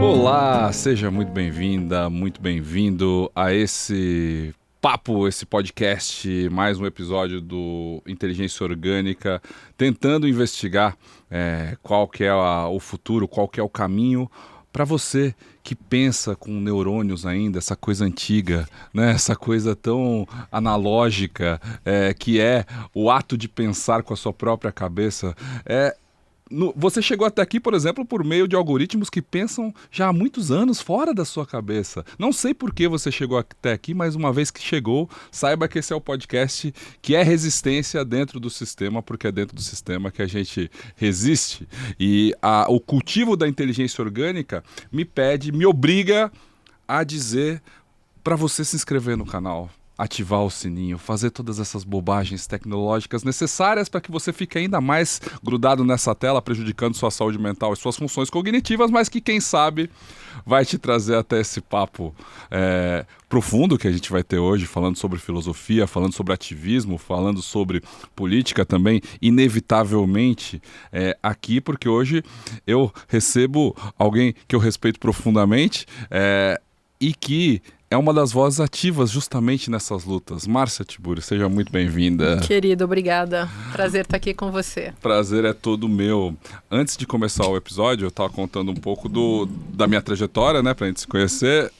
Olá, seja muito bem-vinda, muito bem-vindo a esse podcast, mais um episódio do Inteligência Orgânica, tentando investigar qual que é o futuro, qual que é o caminho para você que pensa com neurônios ainda, essa coisa antiga, né? Essa coisa tão analógica, que é o ato de pensar com a sua própria cabeça. Você chegou até aqui, por exemplo, por meio de algoritmos que pensam já há muitos anos fora da sua cabeça. Não sei por que você chegou até aqui, mas uma vez que chegou, saiba que esse é o podcast que é resistência dentro do sistema, porque é dentro do sistema que a gente resiste. E o cultivo da inteligência orgânica me obriga a dizer para você se inscrever no canal, ativar o sininho, fazer todas essas bobagens tecnológicas necessárias para que você fique ainda mais grudado nessa tela, prejudicando sua saúde mental e suas funções cognitivas, mas que, quem sabe, vai te trazer até esse papo profundo que a gente vai ter hoje, falando sobre filosofia, falando sobre ativismo, falando sobre política também, inevitavelmente aqui, porque hoje eu recebo alguém que eu respeito profundamente e que é uma das vozes ativas justamente nessas lutas. Márcia Tiburi, seja muito bem-vinda. Querido, obrigada. Prazer estar aqui com você. Prazer é todo meu. Antes de começar o episódio, eu estava contando um pouco da minha trajetória, né, para a gente se conhecer,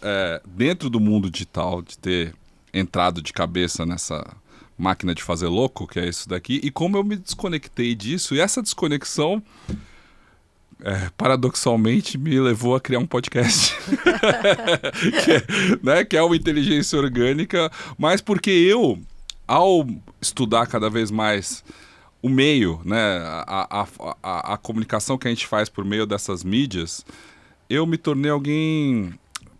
dentro do mundo digital, de ter entrado de cabeça nessa máquina de fazer louco, que é isso daqui, e como eu me desconectei disso. E essa desconexão paradoxalmente me levou a criar um podcast que é o Inteligência Orgânica, mas porque eu, ao estudar cada vez mais o meio, né, a comunicação que a gente faz por meio dessas mídias, eu me tornei alguém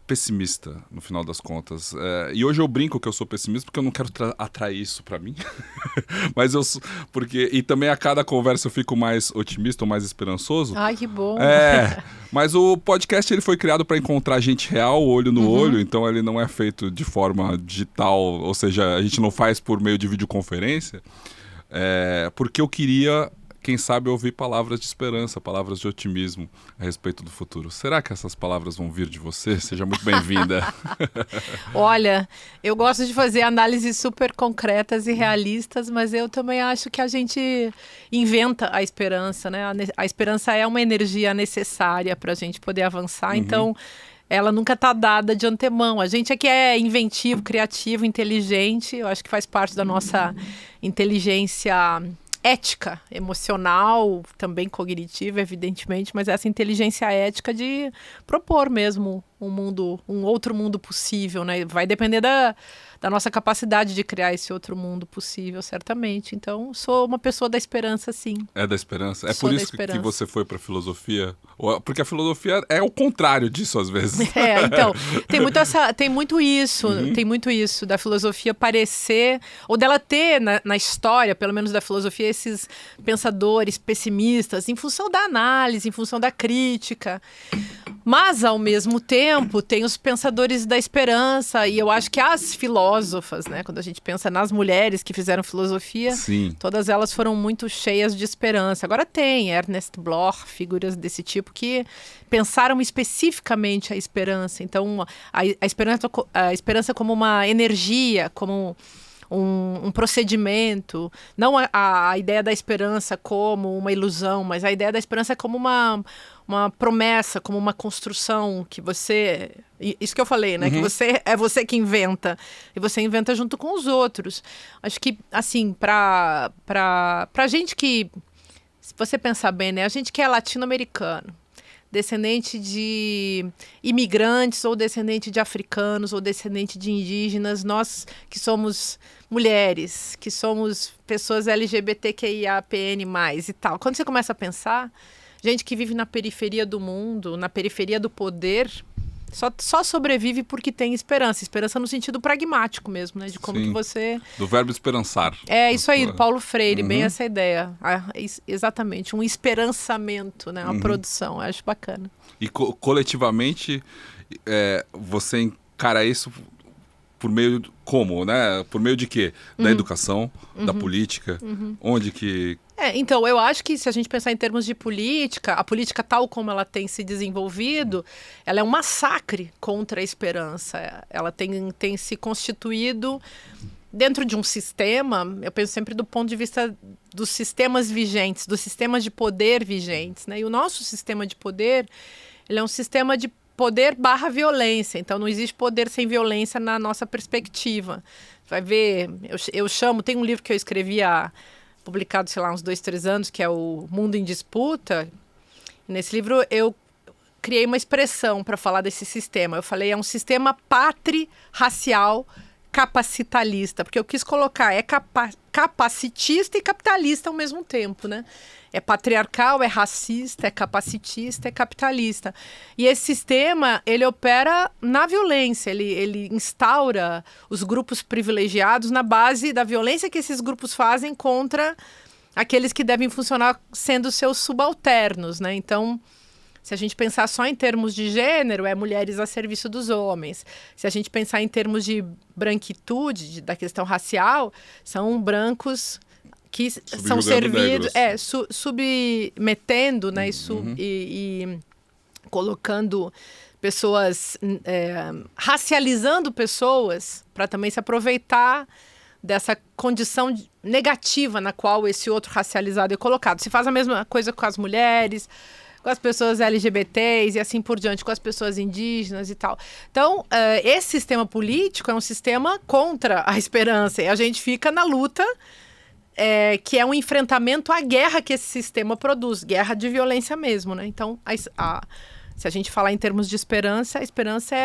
pessimista, no final das contas. E hoje eu brinco que eu sou pessimista porque eu não quero atrair isso pra mim. Mas e também a cada conversa eu fico mais otimista ou mais esperançoso. Ai, que bom. Mas o podcast ele foi criado para encontrar gente real, olho no olho, então ele não é feito de forma digital, ou seja, a gente não faz por meio de videoconferência, porque eu queria, quem sabe, ouvir palavras de esperança, palavras de otimismo a respeito do futuro. Será que essas palavras vão vir de você? Seja muito bem-vinda. Olha, eu gosto de fazer análises super concretas e realistas, mas eu também acho que a gente inventa a esperança, né? A esperança é uma energia necessária para a gente poder avançar, então ela nunca está dada de antemão. A gente é que é inventivo, criativo, inteligente, eu acho que faz parte da nossa inteligência ética, emocional, também cognitiva, evidentemente, mas essa inteligência ética de propor mesmo um outro mundo possível, né? Vai depender da nossa capacidade de criar esse outro mundo possível, certamente. Então, sou uma pessoa da esperança, sim. É da esperança? É por isso que você foi para a filosofia? Porque a filosofia é o contrário disso, às vezes. Então, tem muito isso da filosofia parecer, ou dela ter na história, pelo menos da filosofia, esses pensadores pessimistas, em função da análise, em função da crítica. Mas, ao mesmo tempo, tem os pensadores da esperança, e eu acho que as filósofas, né, quando a gente pensa nas mulheres que fizeram filosofia, sim, todas elas foram muito cheias de esperança. Agora tem Ernest Bloch, figuras desse tipo, que pensaram especificamente a esperança. Então, a esperança como uma energia, como um procedimento, não a ideia da esperança como uma ilusão, mas a ideia da esperança como uma promessa, como uma construção que você... Isso que eu falei, né? Que você que inventa. E você inventa junto com os outros. Acho que, assim, pra gente que... Se você pensar bem, né? A gente que é latino-americano, descendente de imigrantes, ou descendente de africanos, ou descendente de indígenas, nós que somos mulheres, que somos pessoas LGBTQIAPN+, e tal. Quando você começa a pensar, gente que vive na periferia do mundo, na periferia do poder, só sobrevive porque tem esperança. Esperança no sentido pragmático mesmo, né? De como que você... Do verbo esperançar. É isso aí, do Paulo Freire, bem essa ideia. Exatamente, um esperançamento, né? Uma produção, eu acho bacana. E coletivamente, você encara isso por meio como, né? Por meio de quê? Da educação, da política, onde que... Então, eu acho que se a gente pensar em termos de política, a política tal como ela tem se desenvolvido, ela é um massacre contra a esperança. Ela tem se constituído dentro de um sistema, eu penso sempre do ponto de vista dos sistemas vigentes, dos sistemas de poder vigentes, né? E o nosso sistema de poder, ele é um sistema de poder / violência. Então, não existe poder sem violência na nossa perspectiva. Vai ver, eu chamo, tem um livro que eu escrevi publicado, sei lá, uns 2, 3 anos, que é o Mundo em Disputa. Nesse livro eu criei uma expressão para falar desse sistema. Eu falei, é um sistema patri-racial capacitalista, porque eu quis colocar, capacitista e capitalista ao mesmo tempo, né? É patriarcal, é racista, é capacitista, é capitalista. E esse sistema, ele opera na violência, ele instaura os grupos privilegiados na base da violência que esses grupos fazem contra aqueles que devem funcionar sendo seus subalternos, né? Então, se a gente pensar só em termos de gênero, é mulheres a serviço dos homens. Se a gente pensar em termos de branquitude, da questão racial, são brancos que são servidos, submetendo, né, e colocando pessoas, racializando pessoas para também se aproveitar dessa condição negativa na qual esse outro racializado é colocado. Se faz a mesma coisa com as mulheres, com as pessoas LGBTs e assim por diante, com as pessoas indígenas e tal. Então, esse sistema político é um sistema contra a esperança e a gente fica na luta, que é um enfrentamento à guerra que esse sistema produz, guerra de violência mesmo, né? Então, se a gente falar em termos de esperança, a esperança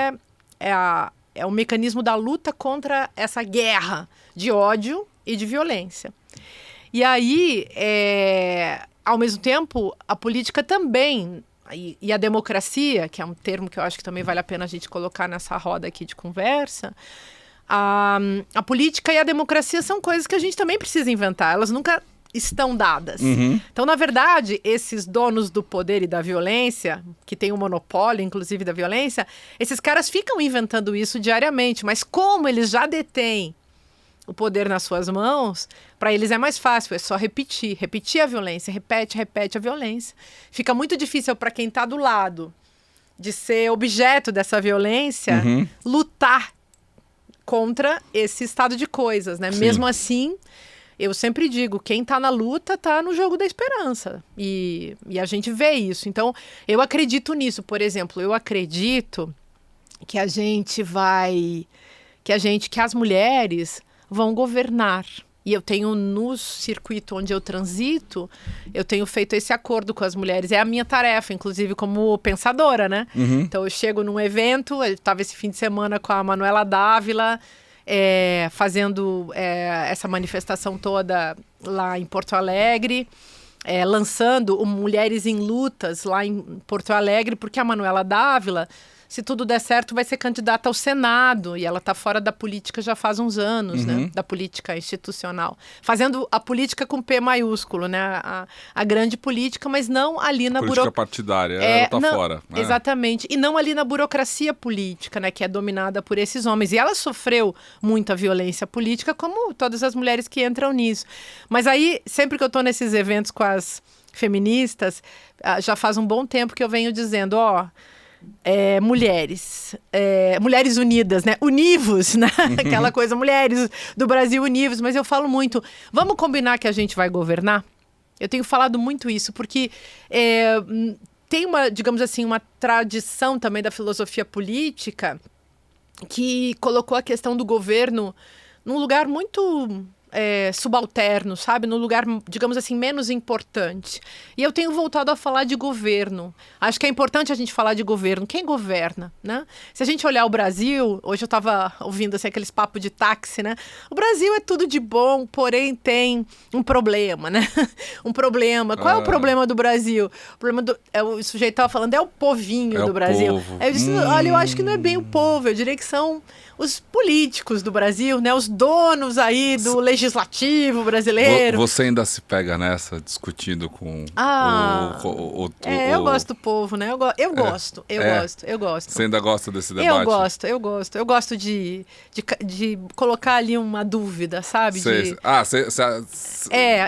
é o mecanismo da luta contra essa guerra de ódio e de violência. E aí, ao mesmo tempo, a política também, e a democracia, que é um termo que eu acho que também vale a pena a gente colocar nessa roda aqui de conversa, a política e a democracia são coisas que a gente também precisa inventar, elas nunca estão dadas. Então, na verdade, esses donos do poder e da violência, que têm um monopólio, inclusive, da violência, esses caras ficam inventando isso diariamente, mas como eles já detêm o poder nas suas mãos, para eles é mais fácil, é só repetir a violência, repete a violência. Fica muito difícil para quem está do lado de ser objeto dessa violência, lutar contra esse estado de coisas, né? Sim. Mesmo assim, eu sempre digo, quem está na luta está no jogo da esperança. E a gente vê isso. Então, eu acredito nisso. Por exemplo, eu acredito que que as mulheres vão governar. E eu tenho, no circuito onde eu transito, eu tenho feito esse acordo com as mulheres. É a minha tarefa, inclusive, como pensadora, né? Então, eu chego num evento, eu estava esse fim de semana com a Manuela Dávila, fazendo essa manifestação toda lá em Porto Alegre, lançando o Mulheres em Lutas lá em Porto Alegre, porque a Manuela Dávila, se tudo der certo, vai ser candidata ao Senado. E ela está fora da política já faz uns anos, né? Da política institucional. Fazendo a política com P maiúsculo, né? A grande política, mas não ali na política partidária, ela está fora. Né? Exatamente. E não ali na burocracia política, né? Que é dominada por esses homens. E ela sofreu muita violência política, como todas as mulheres que entram nisso. Mas aí, sempre que eu estou nesses eventos com as feministas, já faz um bom tempo que eu venho dizendo, mulheres unidas, né? Univos, né? Aquela coisa, mulheres do Brasil univos. Mas eu falo muito, vamos combinar que a gente vai governar? Eu tenho falado muito isso, porque tem digamos assim, uma tradição também da filosofia política que colocou a questão do governo num lugar muito subalterno, sabe? Num lugar, digamos assim, menos importante. E eu tenho voltado a falar de governo. Acho que é importante a gente falar de governo. Quem governa, né? Se a gente olhar o Brasil, hoje eu estava ouvindo assim, aqueles papos de táxi, né? O Brasil é tudo de bom, porém tem um problema, né? Um problema. Qual é o problema do Brasil? O problema o sujeito estava falando, é o povinho do Brasil. Povo. Aí eu disse, olha, eu acho que não é bem o povo, eu diria que são os políticos do Brasil, né? Os donos aí do legislativo. legislativo brasileiro. Você ainda se pega nessa, discutindo com eu gosto do povo, né? Eu gosto. Você ainda gosta desse debate? Eu gosto de colocar ali uma dúvida, sabe?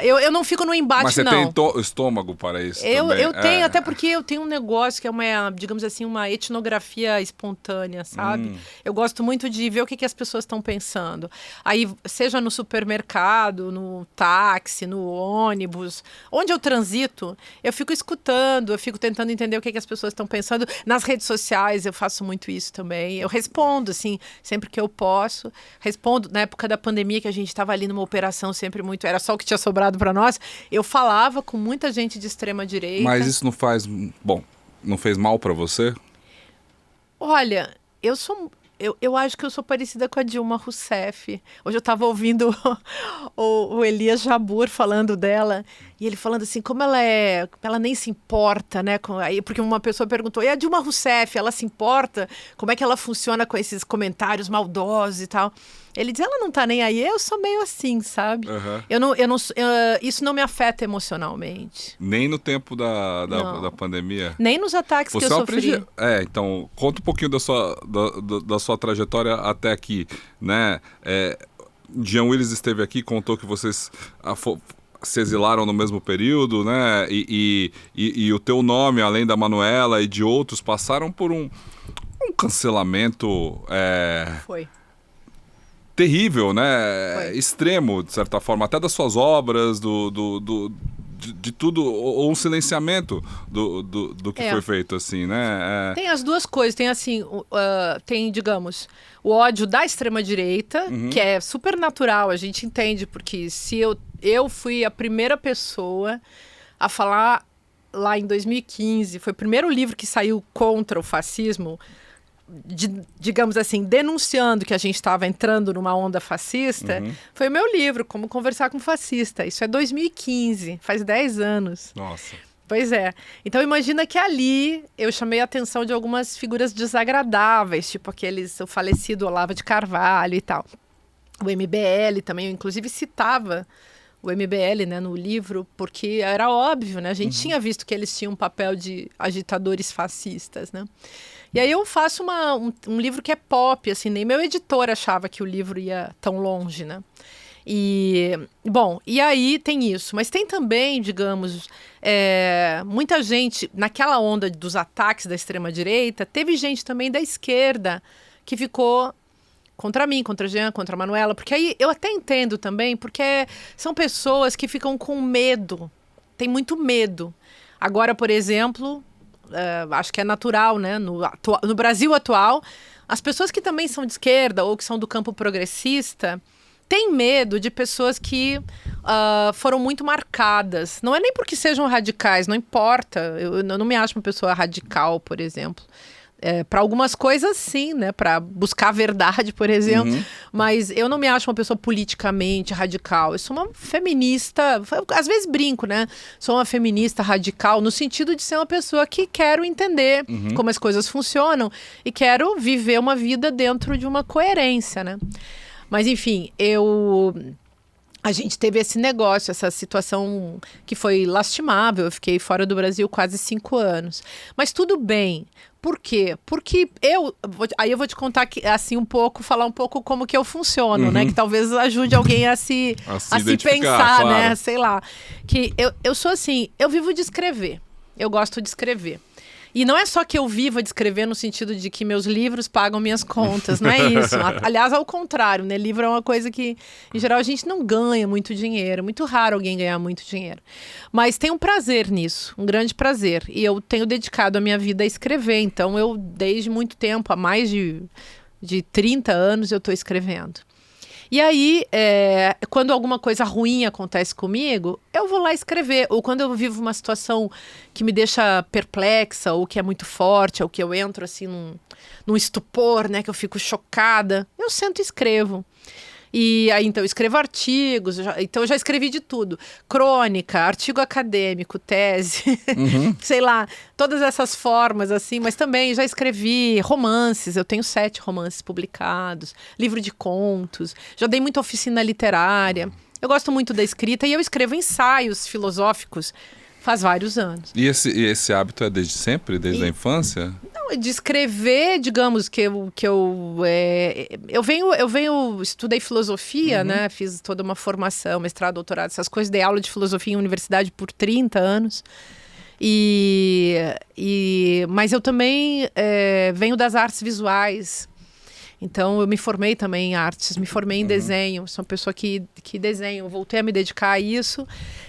Eu não fico no embate, mas você não. tem estômago para isso também? Eu tenho, até porque eu tenho um negócio que é uma, digamos assim, uma etnografia espontânea, sabe? Eu gosto muito de ver o que as pessoas estão pensando. Aí, seja no supermercado, no táxi, no ônibus, onde eu transito, eu fico escutando, eu fico tentando entender o que as pessoas estão pensando. Nas redes sociais eu faço muito isso também. Eu respondo, assim, sempre que eu posso. Respondo, na época da pandemia, que a gente estava ali numa operação sempre muito... Era só o que tinha sobrado para nós. Eu falava com muita gente de extrema direita. Mas isso não faz... Bom, não fez mal para você? Olha, eu acho que eu sou parecida com a Dilma Rousseff. Hoje eu estava ouvindo o Elias Jabbour falando dela, e ele falando assim, como ela nem se importa, né? Porque uma pessoa perguntou, e a Dilma Rousseff, ela se importa? Como é que ela funciona com esses comentários maldosos e tal? Ele diz, ela não tá nem aí, eu sou meio assim, sabe? Isso não me afeta emocionalmente. Nem no tempo da pandemia? Nem nos ataques que eu sofri. Então, conta um pouquinho da sua trajetória até aqui, né? Jean Willis esteve aqui, contou que vocês se exilaram no mesmo período, né? E o teu nome, além da Manuela e de outros, passaram por um cancelamento... Foi. Terrível, né? Extremo, de certa forma, até das suas obras, de tudo, ou um silenciamento do que foi feito, assim, né? Tem as duas coisas, tem assim, tem, digamos, o ódio da extrema-direita, que é super natural, a gente entende, porque se eu fui a primeira pessoa a falar lá em 2015, foi o primeiro livro que saiu contra o fascismo, digamos assim, denunciando que a gente estava entrando numa onda fascista, foi o meu livro, Como Conversar com um Fascista. Isso é 2015, faz 10 anos. Nossa. Pois é. Então imagina que ali eu chamei a atenção de algumas figuras desagradáveis, tipo o falecido Olavo de Carvalho e tal. O MBL também, eu inclusive citava o MBL, né, no livro, porque era óbvio, né? A gente tinha visto que eles tinham um papel de agitadores fascistas, né? E aí eu faço um livro que é pop, assim, nem meu editor achava que o livro ia tão longe, né? E aí tem isso. Mas tem também, digamos, muita gente, naquela onda dos ataques da extrema-direita, teve gente também da esquerda que ficou contra mim, contra a Jean, contra a Manuela, porque aí eu até entendo também, porque são pessoas que ficam com medo, tem muito medo. Agora, por exemplo... acho que é natural, né? No Brasil atual, as pessoas que também são de esquerda ou que são do campo progressista têm medo de pessoas que foram muito marcadas. Não é nem porque sejam radicais, não importa. Eu não me acho uma pessoa radical, por exemplo. Para algumas coisas, sim, né? Para buscar a verdade, por exemplo. Mas eu não me acho uma pessoa politicamente radical. Eu sou uma feminista, às vezes brinco, né? Sou uma feminista radical no sentido de ser uma pessoa que quero entender como as coisas funcionam e quero viver uma vida dentro de uma coerência, né? Mas, enfim, a gente teve esse negócio, essa situação que foi lastimável. Eu fiquei fora do Brasil quase 5 anos. Mas tudo bem. Por quê? Porque aí eu vou te contar assim falar um pouco como que eu funciono, né? Que talvez ajude alguém a se pensar, claro. Né? Sei lá. Que eu sou assim, eu vivo de escrever. Eu gosto de escrever. E não é só que eu viva de escrever no sentido de que meus livros pagam minhas contas, não é isso. Aliás, ao contrário, né? Livro é uma coisa que, em geral, a gente não ganha muito dinheiro. É muito raro alguém ganhar muito dinheiro. Mas tem um prazer nisso, um grande prazer. E eu tenho dedicado a minha vida a escrever. Então, eu, desde muito tempo, há mais de 30 anos, eu estou escrevendo. E aí, quando alguma coisa ruim acontece comigo, eu vou lá escrever. Ou quando eu vivo uma situação que me deixa perplexa, ou que é muito forte, ou que eu entro assim num estupor, né, que eu fico chocada, eu sento e escrevo. E aí, então, eu escrevo artigos, então eu já escrevi de tudo. Crônica, artigo acadêmico, tese, sei lá, todas essas formas, assim, mas também já escrevi romances, eu tenho 7 romances publicados, livro de contos, já dei muita oficina literária. Eu gosto muito da escrita e eu escrevo ensaios filosóficos faz vários anos. E esse hábito é desde sempre, desde a infância? Não, de escrever, digamos, estudei filosofia, né? Fiz toda uma formação, mestrado, doutorado, essas coisas, dei aula de filosofia em universidade por 30 anos. Mas eu também venho das artes visuais. Então, eu me formei também em artes, me formei em desenho, sou uma pessoa que desenho, voltei a me dedicar a isso.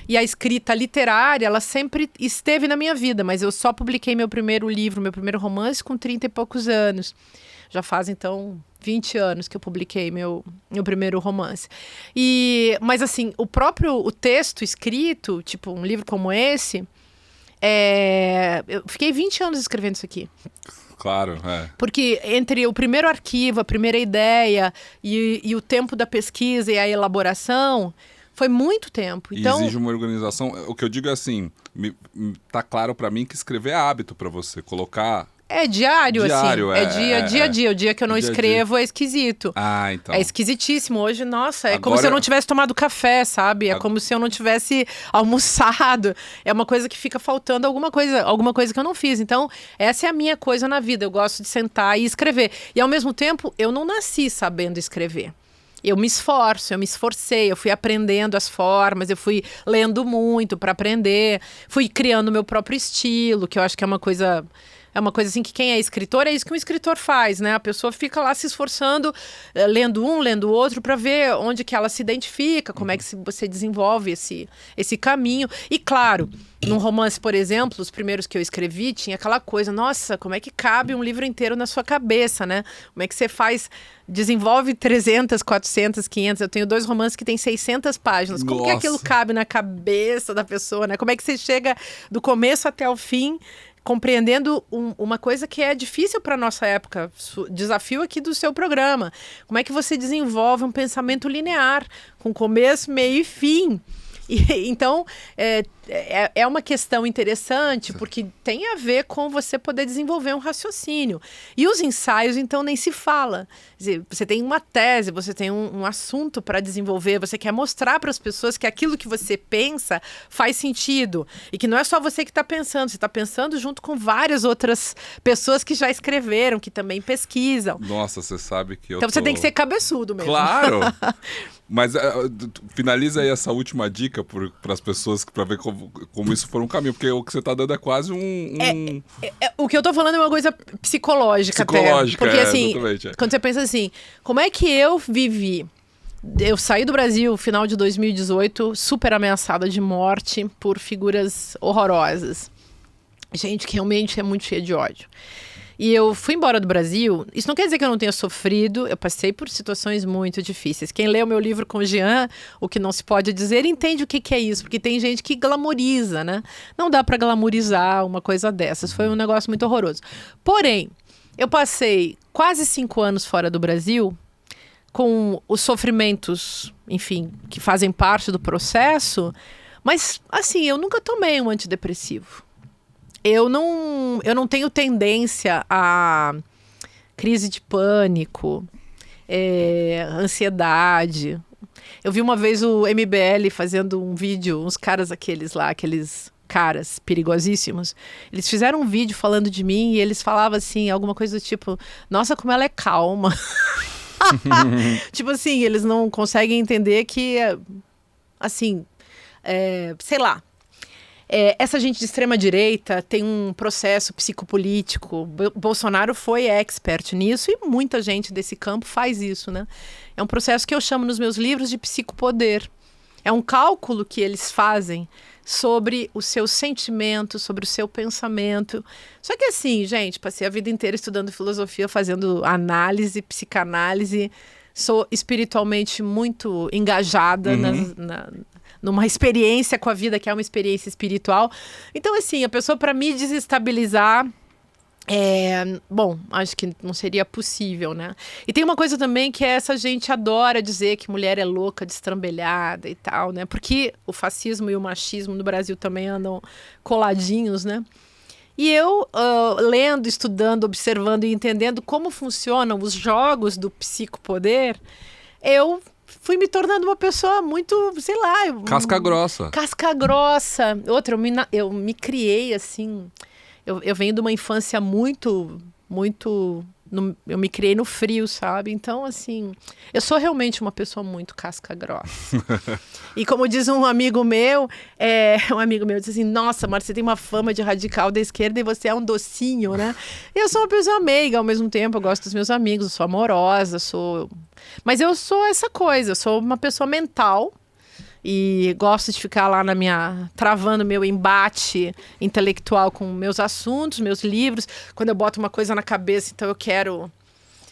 E a escrita literária, ela sempre esteve na minha vida, mas eu só publiquei meu primeiro livro, meu primeiro romance com 30 e poucos anos. Já faz, então, 20 anos que eu publiquei meu primeiro romance. Mas, assim, o texto escrito, tipo um livro como esse, eu fiquei 20 anos escrevendo isso aqui. Claro, é. Porque entre o primeiro arquivo, a primeira ideia e o tempo da pesquisa e a elaboração, foi muito tempo. Então, exige uma organização. O que eu digo é assim, tá claro para mim que escrever é hábito para você, colocar... É diário, assim. Dia a dia. O dia que eu não escrevo é esquisito. Ah, então. É esquisitíssimo. Hoje, nossa, como se eu não tivesse tomado café, sabe? É como se eu não tivesse almoçado. É uma coisa que fica faltando alguma coisa que eu não fiz. Então, essa é a minha coisa na vida. Eu gosto de sentar e escrever. E, ao mesmo tempo, eu não nasci sabendo escrever. Eu me esforcei, eu fui aprendendo as formas, eu fui lendo muito para aprender, fui criando meu próprio estilo, que eu acho que é uma coisa assim que quem é escritor, é isso que um escritor faz, né? A pessoa fica lá se esforçando, lendo um, lendo o outro, para ver onde que ela se identifica, como é que você desenvolve esse caminho. E claro, num romance, por exemplo, os primeiros que eu escrevi, tinha aquela coisa, nossa, como é que cabe um livro inteiro na sua cabeça, né? Como é que você desenvolve 300, 400, 500... Eu tenho 2 romances que têm 600 páginas. Como que aquilo cabe na cabeça da pessoa, né? Como é que você chega do começo até o fim compreendendo uma coisa que é difícil para a nossa época, desafio aqui do seu programa. Como é que você desenvolve um pensamento linear, com começo, meio e fim? Então, é uma questão interessante, porque tem a ver com você poder desenvolver um raciocínio. E os ensaios, então, nem se fala. Quer dizer, você tem uma tese, você tem um assunto para desenvolver, você quer mostrar para as pessoas que aquilo que você pensa faz sentido. E que não é só você que está pensando, você está pensando junto com várias outras pessoas que já escreveram, que também pesquisam. Nossa, você sabe que Então você tem que ser cabeçudo mesmo. Claro! Mas finaliza aí essa última dica para as pessoas, para ver como isso for um caminho, porque o que você está dando é quase o que eu estou falando é uma coisa psicológica até. Porque assim, quando você pensa assim, como é que eu vivi? Eu saí do Brasil no final de 2018, super ameaçada de morte por figuras horrorosas. Gente que realmente é muito cheia de ódio. E eu fui embora do Brasil. Isso não quer dizer que eu não tenha sofrido. Eu passei por situações muito difíceis. Quem lê o meu livro com o Jean, O Que Não Se Pode Dizer, entende o que é isso. Porque tem gente que glamoriza, né? Não dá pra glamorizar uma coisa dessas. Foi um negócio muito horroroso. Porém, eu passei quase 5 anos fora do Brasil, com os sofrimentos, enfim, que fazem parte do processo. Mas, assim, eu nunca tomei um antidepressivo. Eu não tenho tendência a crise de pânico, ansiedade. Eu vi uma vez o MBL fazendo um vídeo, uns caras aqueles caras perigosíssimos. Eles fizeram um vídeo falando de mim e eles falavam assim, alguma coisa do tipo, nossa, como ela é calma. Tipo assim, eles não conseguem entender que, assim, sei lá. Essa gente de extrema-direita tem um processo psicopolítico. Bolsonaro foi expert nisso e muita gente desse campo faz isso, né? É um processo que eu chamo nos meus livros de psicopoder. É um cálculo que eles fazem sobre o seu sentimento, sobre o seu pensamento. Só que assim, gente, passei a vida inteira estudando filosofia, fazendo análise, psicanálise. Sou espiritualmente muito engajada numa experiência com a vida, que é uma experiência espiritual. Então, assim, a pessoa, para me desestabilizar, bom, acho que não seria possível, né? E tem uma coisa também que essa gente adora dizer que mulher é louca, destrambelhada e tal, né? Porque o fascismo e o machismo no Brasil também andam coladinhos, né? E eu, lendo, estudando, observando e entendendo como funcionam os jogos do psicopoder, eu fui me tornando uma pessoa muito, sei lá... Casca grossa. Casca grossa. Outra, eu me criei, assim... Eu venho de uma infância muito... eu me criei no frio, sabe? Então, assim... Eu sou realmente uma pessoa muito casca grossa. E como diz um amigo meu diz assim, nossa, Marcia, você tem uma fama de radical da esquerda e você é um docinho, né? E eu sou uma pessoa meiga ao mesmo tempo, eu gosto dos meus amigos, eu sou amorosa, mas eu sou essa coisa, eu sou uma pessoa mental e gosto de ficar lá travando meu embate intelectual com meus assuntos, meus livros. Quando eu boto uma coisa na cabeça, então eu quero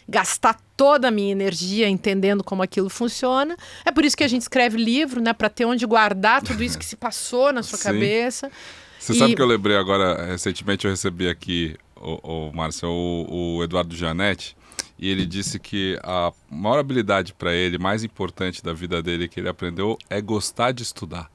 gastar toda a minha energia entendendo como aquilo funciona. É por isso que a gente escreve livro, né? Para ter onde guardar tudo isso que se passou na sua cabeça. Você sabe que eu lembrei agora, recentemente eu recebi aqui, Márcio, o Eduardo Gianetti, e ele disse que a maior habilidade para ele, mais importante da vida dele que ele aprendeu é gostar de estudar.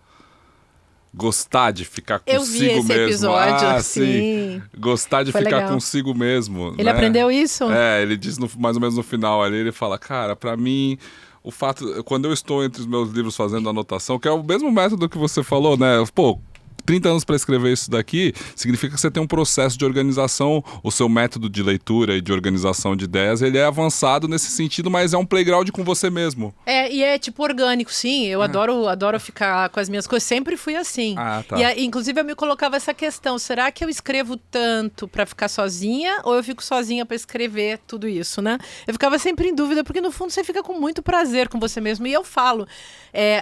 Gostar de ficar consigo mesmo. Eu vi esse episódio, sim. Gostar de ficar consigo mesmo. Ele aprendeu isso? Ele diz mais ou menos no final ali, ele fala, cara, para mim, o fato, quando eu estou entre os meus livros fazendo anotação, que é o mesmo método que você falou, né? Pô, 30 anos para escrever isso daqui, significa que você tem um processo de organização, o seu método de leitura e de organização de ideias, ele é avançado nesse sentido, mas é um playground com você mesmo. E é tipo orgânico, sim, eu adoro ficar com as minhas coisas, sempre fui assim. Tá. E inclusive eu me colocava essa questão, será que eu escrevo tanto para ficar sozinha ou eu fico sozinha para escrever tudo isso, né? Eu ficava sempre em dúvida, porque no fundo você fica com muito prazer com você mesmo, e eu falo,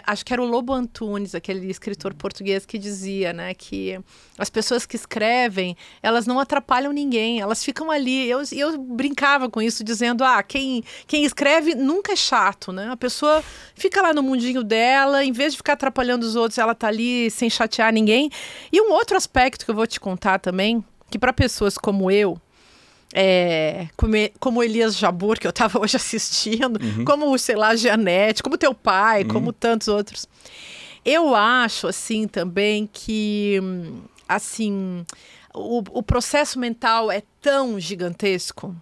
acho que era o Lobo Antunes, aquele escritor português que dizia, né, que as pessoas que escrevem, elas não atrapalham ninguém, elas ficam ali. Eu brincava com isso, dizendo, quem escreve nunca é chato, né? A pessoa fica lá no mundinho dela, em vez de ficar atrapalhando os outros, ela tá ali sem chatear ninguém. E um outro aspecto que eu vou te contar também, que para pessoas como eu, como Elias Jabbour, que eu estava hoje assistindo, como, sei lá, Gianetti, como teu pai, como tantos outros. Eu acho, assim, também que, assim, o processo mental é tão gigantesco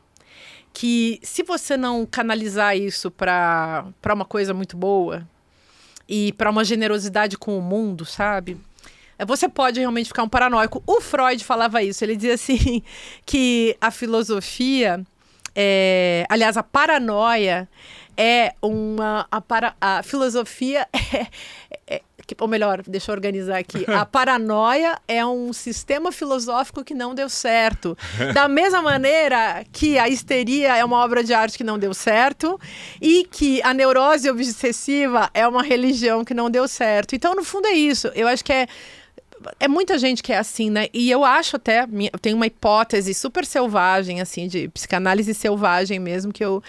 que se você não canalizar isso para uma coisa muito boa e para uma generosidade com o mundo, sabe? Você pode realmente ficar um paranoico. O Freud falava isso, ele dizia assim, que a filosofia, aliás, a paranoia a filosofia ou melhor, deixa eu organizar aqui. A paranoia é um sistema filosófico que não deu certo. Da mesma maneira que a histeria é uma obra de arte que não deu certo e que a neurose obsessiva é uma religião que não deu certo. Então, no fundo, é isso. Eu acho que é muita gente que é assim, né? E eu acho até, eu tenho uma hipótese super selvagem, assim, de psicanálise selvagem mesmo, que eu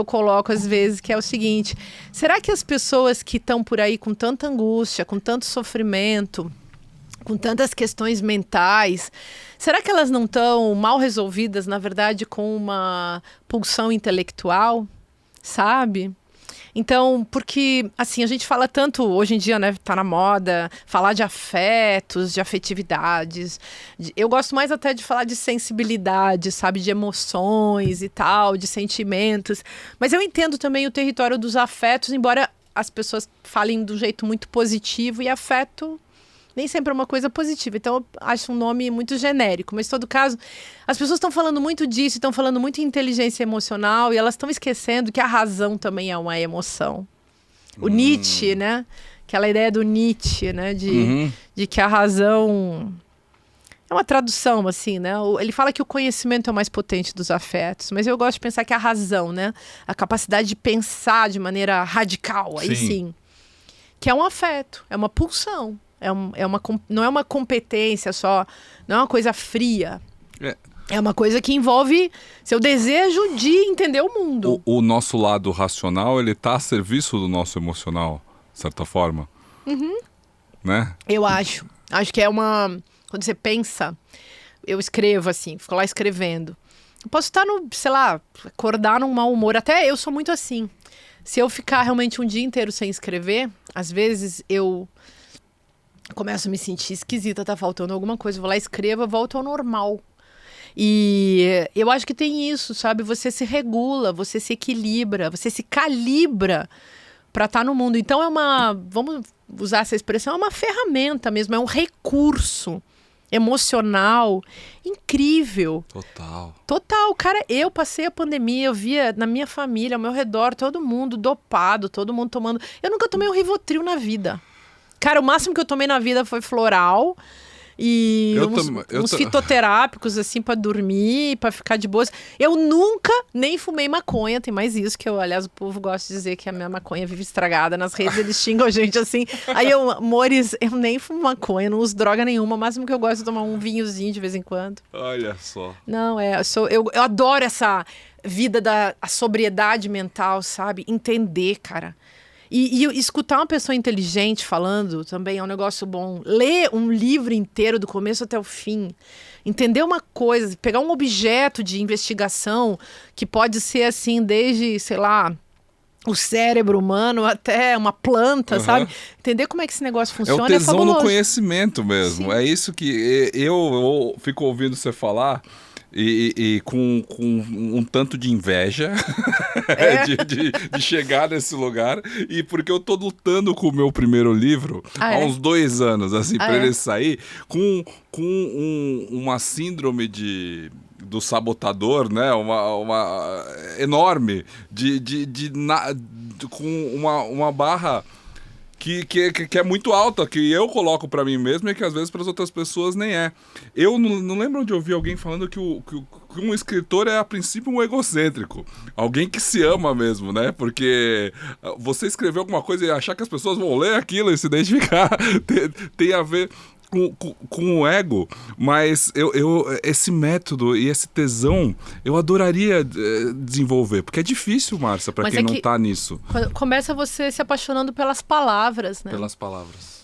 coloco às vezes, que é o seguinte: será que as pessoas que estão por aí com tanta angústia, com tanto sofrimento, com tantas questões mentais, será que elas não estão mal resolvidas, na verdade, com uma pulsão intelectual, sabe? Então, porque, assim, a gente fala tanto, hoje em dia, né, tá na moda, falar de afetos, de afetividades. Eu gosto mais até de falar de sensibilidade, sabe, de emoções e tal, de sentimentos. Mas eu entendo também o território dos afetos, embora as pessoas falem de um jeito muito positivo, e afeto nem sempre é uma coisa positiva. Então, eu acho um nome muito genérico. Mas, em todo caso, as pessoas estão falando muito disso, estão falando muito em inteligência emocional, e elas estão esquecendo que a razão também é uma emoção. O Nietzsche, né? Aquela ideia do Nietzsche, né? De que a razão... É uma tradução, assim, né? Ele fala que o conhecimento é o mais potente dos afetos, mas eu gosto de pensar que a razão, né? A capacidade de pensar de maneira radical, aí sim. Que é um afeto, é uma pulsão. Não é uma competência só, não é uma coisa fria. É uma coisa que envolve seu desejo de entender o mundo. O nosso lado racional, ele está a serviço do nosso emocional, de certa forma. Né? Eu acho. Acho que é uma... Quando você pensa, eu escrevo assim, fico lá escrevendo. Eu posso estar sei lá, acordar num mau humor. Até eu sou muito assim. Se eu ficar realmente um dia inteiro sem escrever, às vezes eu começo a me sentir esquisita, tá faltando alguma coisa. Vou lá, escrevo, volto ao normal. E eu acho que tem isso, sabe? Você se regula, você se equilibra, você se calibra para estar no mundo. Então vamos usar essa expressão, é uma ferramenta mesmo, é um recurso emocional incrível. Total. Cara, eu passei a pandemia, eu via na minha família, ao meu redor, todo mundo dopado, todo mundo tomando... Eu nunca tomei um Rivotril na vida. Cara, o máximo que eu tomei na vida foi floral e uns fitoterápicos, assim, pra dormir, pra ficar de boas. Eu nunca nem fumei maconha, tem mais isso, que aliás, o povo gosta de dizer que a minha maconha vive estragada. Nas redes eles xingam a gente assim. Aí amores, eu nem fumo maconha, não uso droga nenhuma. O máximo que eu gosto é tomar um vinhozinho de vez em quando. Olha só. Não, eu adoro essa vida a sobriedade mental, sabe? Entender, cara. E escutar uma pessoa inteligente falando também é um negócio bom. Ler um livro inteiro do começo até o fim. Entender uma coisa, pegar um objeto de investigação que pode ser assim, desde, sei lá, o cérebro humano até uma planta, sabe? Entender como é que esse negócio funciona é tesão fabuloso. No conhecimento mesmo. Sim. É isso que eu fico ouvindo você falar... E com um tanto de inveja de chegar nesse lugar. E porque eu tô lutando com o meu primeiro livro há uns 2 anos, assim, para ele sair, com uma síndrome do sabotador, né? Uma enorme, com uma barra... Que é muito alta, que eu coloco pra mim mesmo e que às vezes para as outras pessoas nem é. Eu não lembro de ouvir alguém falando que um escritor é a princípio um egocêntrico. Alguém que se ama mesmo, né? Porque você escrever alguma coisa e achar que as pessoas vão ler aquilo e se identificar tem a ver... Com o ego, mas esse método e esse tesão eu adoraria desenvolver, porque é difícil, Márcia, para quem não tá nisso. Começa você se apaixonando pelas palavras, né? Pelas palavras.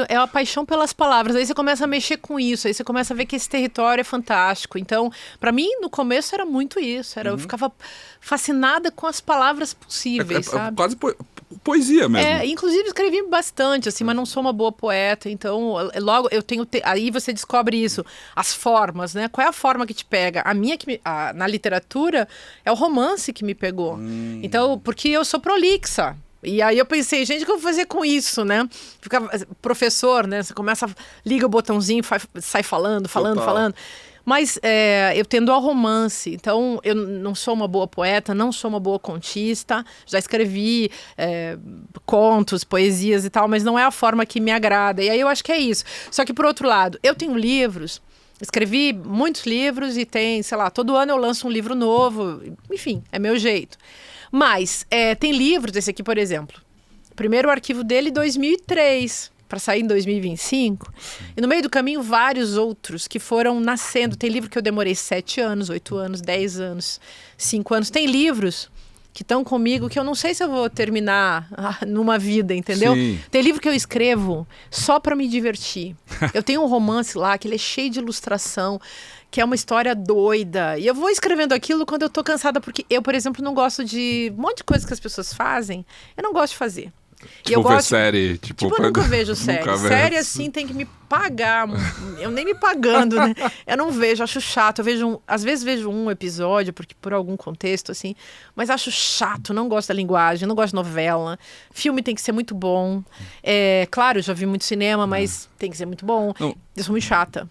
É a paixão pelas palavras, aí você começa a mexer com isso, aí você começa a ver que esse território é fantástico. Então, para mim, no começo era muito isso, eu ficava fascinada com as palavras possíveis, sabe? Quase poesia mesmo. Inclusive escrevi bastante, assim, mas não sou uma boa poeta, então logo eu tenho... Aí você descobre isso, as formas, né? Qual é a forma que te pega? A minha, na literatura, é o romance que me pegou. Então, porque eu sou prolixa. E aí eu pensei, gente, o que eu vou fazer com isso, né? Fica professor, né? Você liga o botãozinho, sai falando. Mas eu tendo ao romance, então eu não sou uma boa poeta, não sou uma boa contista, já escrevi contos, poesias e tal, mas não é a forma que me agrada. E aí eu acho que é isso. Só que por outro lado, eu tenho livros, escrevi muitos livros e sei lá, todo ano eu lanço um livro novo, enfim, é meu jeito. Mas tem livros, esse aqui, por exemplo. Primeiro arquivo dele, 2003, para sair em 2025. E no meio do caminho, vários outros que foram nascendo. Tem livro que eu demorei 7 anos, 8 anos, 10 anos, 5 anos. Tem livros que estão comigo que eu não sei se eu vou terminar numa vida, entendeu? Sim. Tem livro que eu escrevo só para me divertir. Eu tenho um romance lá que ele é cheio de ilustração, que é uma história doida. E eu vou escrevendo aquilo quando eu tô cansada, porque eu, por exemplo, não gosto de... Um monte de coisa que as pessoas fazem, eu não gosto de fazer. Tipo, eu gosto... série. Tipo, eu nunca vejo série. Série, assim, tem que me pagar. Eu nem me pagando, né? Eu não vejo, acho chato. Às vezes vejo um episódio, porque por algum contexto, assim. Mas acho chato, não gosto da linguagem, não gosto de novela. Filme tem que ser muito bom. Claro, eu já vi muito cinema, mas tem que ser muito bom. Não. Eu sou muito chata.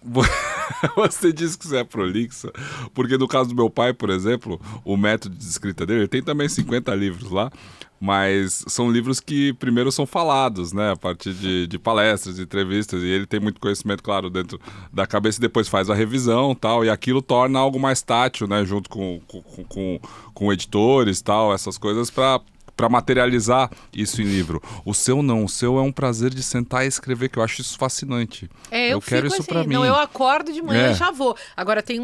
Você disse que você é prolixa, porque no caso do meu pai, por exemplo, o método de escrita dele, ele tem também 50 livros lá, mas são livros que primeiro são falados, né, a partir de palestras, de entrevistas, e ele tem muito conhecimento, claro, dentro da cabeça, e depois faz a revisão, tal, e aquilo torna algo mais tátil, né, junto com editores, tal, essas coisas para materializar isso em livro. O seu não, o seu é um prazer de sentar e escrever, que eu acho isso fascinante. Eu quero isso assim, para mim. Não, eu acordo de manhã e já vou. Agora tem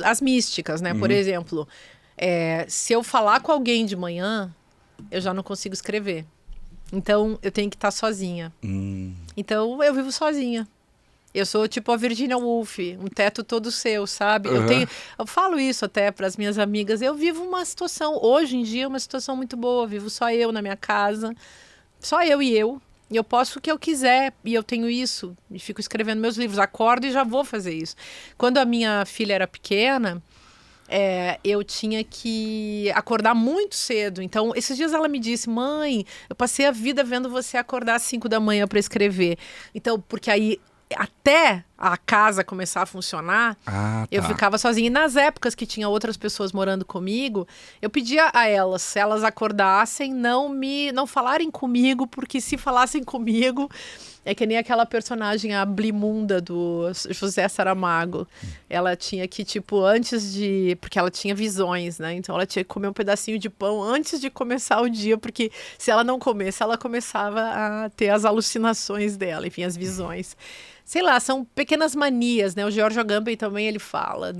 as místicas, né? Por exemplo, se eu falar com alguém de manhã, eu já não consigo escrever. Então, eu tenho que estar sozinha. Então, eu vivo sozinha. Eu sou tipo a Virginia Woolf, um teto todo seu, sabe? Eu falo isso até para as minhas amigas. Eu vivo uma situação, hoje em dia, uma situação muito boa. Vivo só eu na minha casa, só eu. E eu posso o que eu quiser, e eu tenho isso. E fico escrevendo meus livros, acordo e já vou fazer isso. Quando a minha filha era pequena, eu tinha que acordar muito cedo. Então, esses dias ela me disse, mãe, eu passei a vida vendo você acordar às 5 da manhã para escrever. Então, porque aí, até a casa começar a funcionar, eu ficava sozinha. E nas épocas que tinha outras pessoas morando comigo, eu pedia a elas, se elas acordassem, não falarem comigo, porque se falassem comigo... É que nem aquela personagem, a Blimunda, do José Saramago. Ela tinha que, tipo, antes de... Porque ela tinha visões, né? Então ela tinha que comer um pedacinho de pão antes de começar o dia, porque se ela não comesse, ela começava a ter as alucinações dela, enfim, as visões. Sei lá, são pequenas manias, né? O George Agamben também, ele fala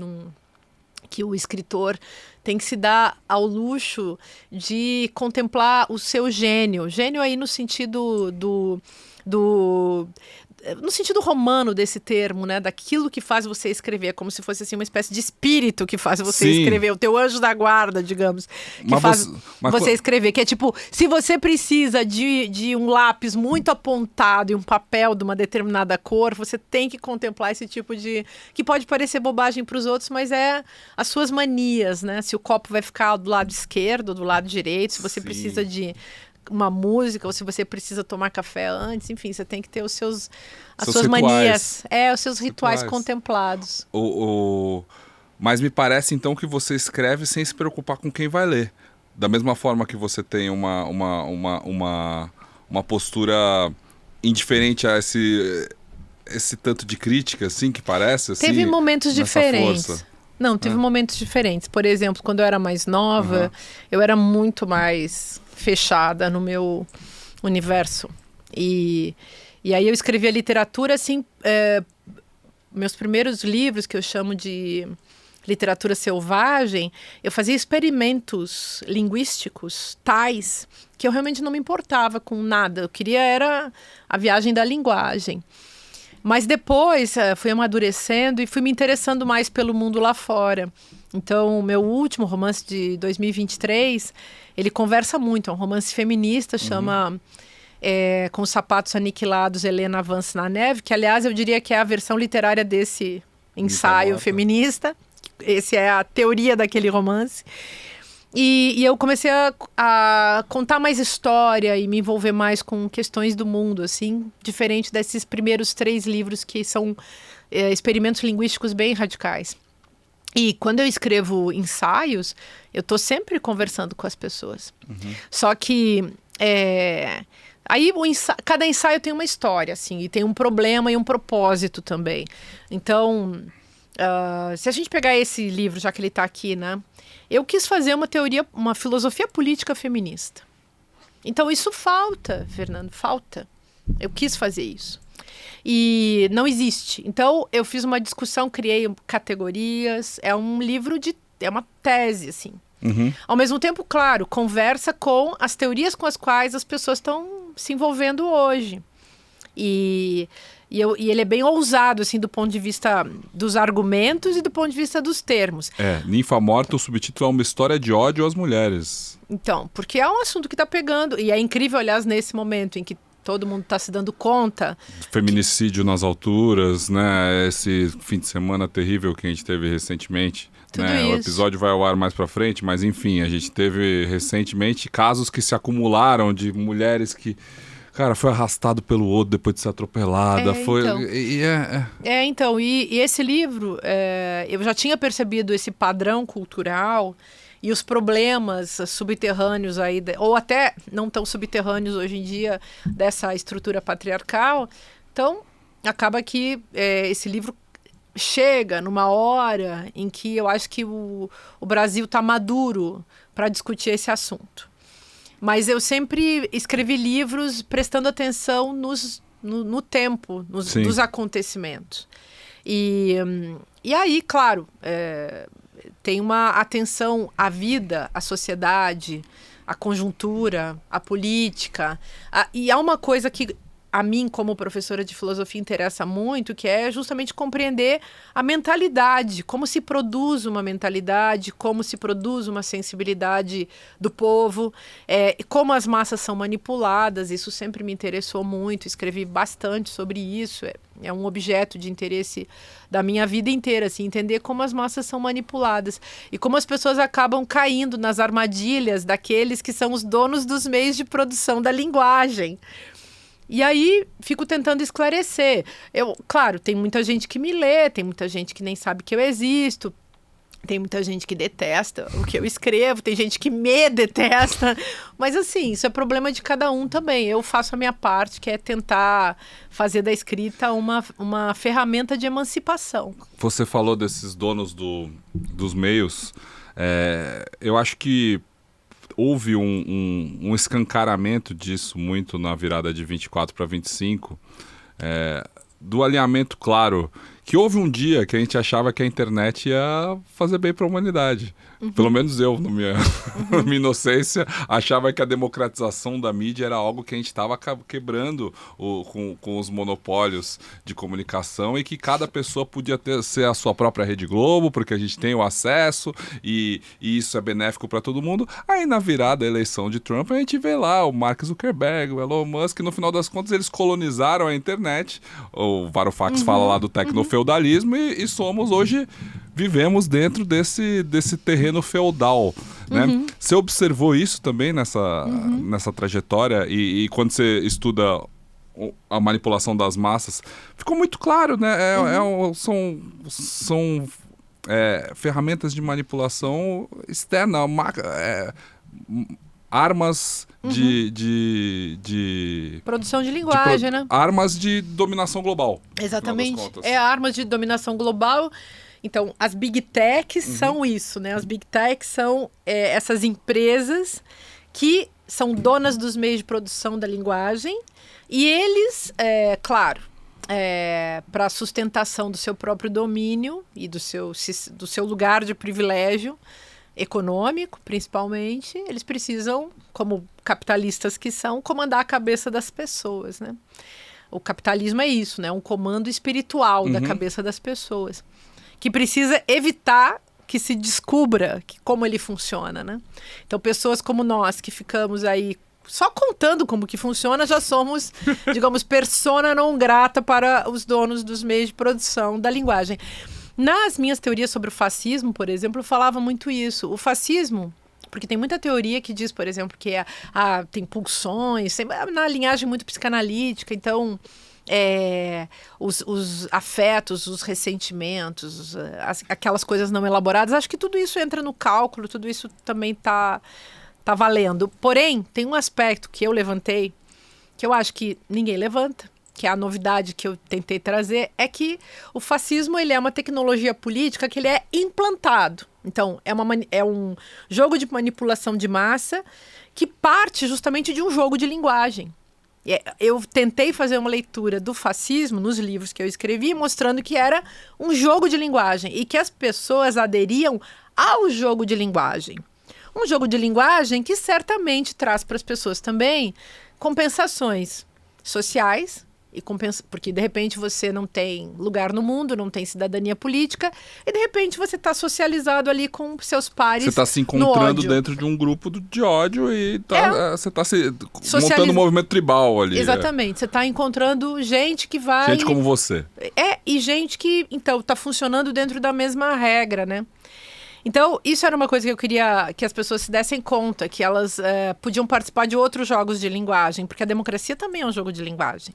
que o escritor tem que se dar ao luxo de contemplar o seu gênio. Gênio aí no sentido no sentido romano desse termo, né? Daquilo que faz você escrever, como se fosse assim uma espécie de espírito que faz você escrever, o teu anjo da guarda, digamos, que faz você escrever, que é tipo, se você precisa de um lápis muito apontado e um papel de uma determinada cor, você tem que contemplar esse tipo de... que pode parecer bobagem para os outros, mas é as suas manias, né? Se o copo vai ficar do lado esquerdo, do lado direito, se você precisa de uma música, ou se você precisa tomar café antes, enfim, você tem que ter as suas rituais. manias, os seus rituais contemplados. Mas me parece então que você escreve sem se preocupar com quem vai ler. Da mesma forma que você tem uma postura indiferente a esse tanto de crítica, assim, que parece, assim, teve momentos diferentes. Força. Não, teve momentos diferentes. Por exemplo, quando eu era mais nova, eu era muito mais fechada no meu universo. E aí eu escrevia literatura, assim, meus primeiros livros, que eu chamo de literatura selvagem, eu fazia experimentos linguísticos tais que eu realmente não me importava com nada. Eu queria era a viagem da linguagem. Mas depois fui amadurecendo e fui me interessando mais pelo mundo lá fora. Então, o meu último romance de 2023, ele conversa muito. É um romance feminista, chama Com os Sapatos Aniquilados, Helena Avança na Neve, que, aliás, eu diria que é a versão literária desse ensaio feminista. Essa é a teoria daquele romance. E eu comecei a contar mais história e me envolver mais com questões do mundo, assim, diferente desses primeiros 3 livros que são experimentos linguísticos bem radicais. E quando eu escrevo ensaios, eu estou sempre conversando com as pessoas. Só que aí cada ensaio tem uma história, assim, e tem um problema e um propósito também. Então, se a gente pegar esse livro, já que ele está aqui, né? Eu quis fazer uma filosofia política feminista. Então isso falta, Fernando, falta. Eu quis fazer isso. E não existe. Então eu fiz uma discussão, criei categorias. É um livro é uma tese, assim. Ao mesmo tempo, claro, conversa com as teorias com as quais as pessoas estão se envolvendo hoje. E ele é bem ousado, assim, do ponto de vista dos argumentos e do ponto de vista dos termos. Ninfa Morta, o subtítulo é uma história de ódio às mulheres. Então, porque é um assunto que está pegando, e é incrível, aliás, nesse momento em que todo mundo está se dando conta. Feminicídio nas alturas, né? Esse fim de semana terrível que a gente teve recentemente. Tudo né? isso. O episódio vai ao ar mais pra frente, mas enfim, a gente teve recentemente casos que se acumularam de mulheres que... Cara, foi arrastado pelo outro depois de ser atropelada. Então, e esse livro, eu já tinha percebido esse padrão cultural e os problemas subterrâneos aí, ou até não tão subterrâneos hoje em dia, dessa estrutura patriarcal. Então, acaba que esse livro chega numa hora em que eu acho que o Brasil está maduro para discutir esse assunto. Mas eu sempre escrevi livros prestando atenção no tempo, dos acontecimentos. E aí, claro, tem uma atenção à vida, à sociedade, à conjuntura, à política. E há uma coisa que a mim, como professora de filosofia, interessa muito, que é justamente compreender a mentalidade, como se produz uma mentalidade, como se produz uma sensibilidade do povo, como as massas são manipuladas. Isso sempre me interessou muito, escrevi bastante sobre isso, é um objeto de interesse da minha vida inteira, assim, entender como as massas são manipuladas e como as pessoas acabam caindo nas armadilhas daqueles que são os donos dos meios de produção da linguagem. E aí, fico tentando esclarecer. Claro, tem muita gente que me lê, tem muita gente que nem sabe que eu existo, tem muita gente que detesta o que eu escrevo, tem gente que me detesta. Mas, assim, isso é problema de cada um também. Eu faço a minha parte, que é tentar fazer da escrita uma ferramenta de emancipação. Você falou desses donos dos meios. Eu acho que houve um escancaramento disso muito na virada de 24 para 25, do alinhamento claro, que houve um dia que a gente achava que a internet ia fazer bem para a humanidade. Pelo menos eu, na minha inocência, achava que a democratização da mídia era algo que a gente estava quebrando com os monopólios de comunicação e que cada pessoa podia ser a sua própria Rede Globo, porque a gente tem o acesso e isso é benéfico para todo mundo. Aí na virada da eleição de Trump, a gente vê lá o Mark Zuckerberg, o Elon Musk, e no final das contas eles colonizaram a internet. O Varoufakis fala lá do tecnofeudalismo e somos hoje... Vivemos dentro desse terreno feudal, né? Você observou isso também nessa trajetória e quando você estuda a manipulação das massas, ficou muito claro, né? São ferramentas de manipulação externa, armas de produção de linguagem, né? Armas de dominação global. Exatamente. Armas de dominação global. Então, as Big Techs são isso, né? As Big Techs são essas empresas que são donas dos meios de produção da linguagem e eles, claro, para a sustentação do seu próprio domínio e do seu lugar de privilégio econômico, principalmente, eles precisam, como capitalistas que são, comandar a cabeça das pessoas, né? O capitalismo é isso, né? Um comando espiritual da cabeça das pessoas, que precisa evitar que se descubra como ele funciona, né? Então, pessoas como nós, que ficamos aí só contando como que funciona, já somos, digamos, persona non grata para os donos dos meios de produção da linguagem. Nas minhas teorias sobre o fascismo, por exemplo, eu falava muito isso. O fascismo... Porque tem muita teoria que diz, por exemplo, que tem pulsões, na linhagem muito psicanalítica, então... os afetos, os ressentimentos, aquelas coisas não elaboradas, acho que tudo isso entra no cálculo, tudo isso também tá valendo. Porém, tem um aspecto que eu levantei, que eu acho que ninguém levanta, que é a novidade que eu tentei trazer, é que o fascismo ele é uma tecnologia política que ele é implantado. Então, é um jogo de manipulação de massa que parte justamente de um jogo de linguagem. Eu tentei fazer uma leitura do fascismo nos livros que eu escrevi, mostrando que era um jogo de linguagem e que as pessoas aderiam ao jogo de linguagem. Um jogo de linguagem que certamente traz para as pessoas também compensações sociais, porque de repente você não tem lugar no mundo, não tem cidadania política, e de repente você está socializado ali com seus pares. Você está se encontrando dentro de um grupo de ódio e você está montando um movimento tribal ali. Exatamente. Você está encontrando gente que vai... Gente como você. E gente que, então, está funcionando dentro da mesma regra, né? Então, isso era uma coisa que eu queria que as pessoas se dessem conta, que elas podiam participar de outros jogos de linguagem, porque a democracia também é um jogo de linguagem.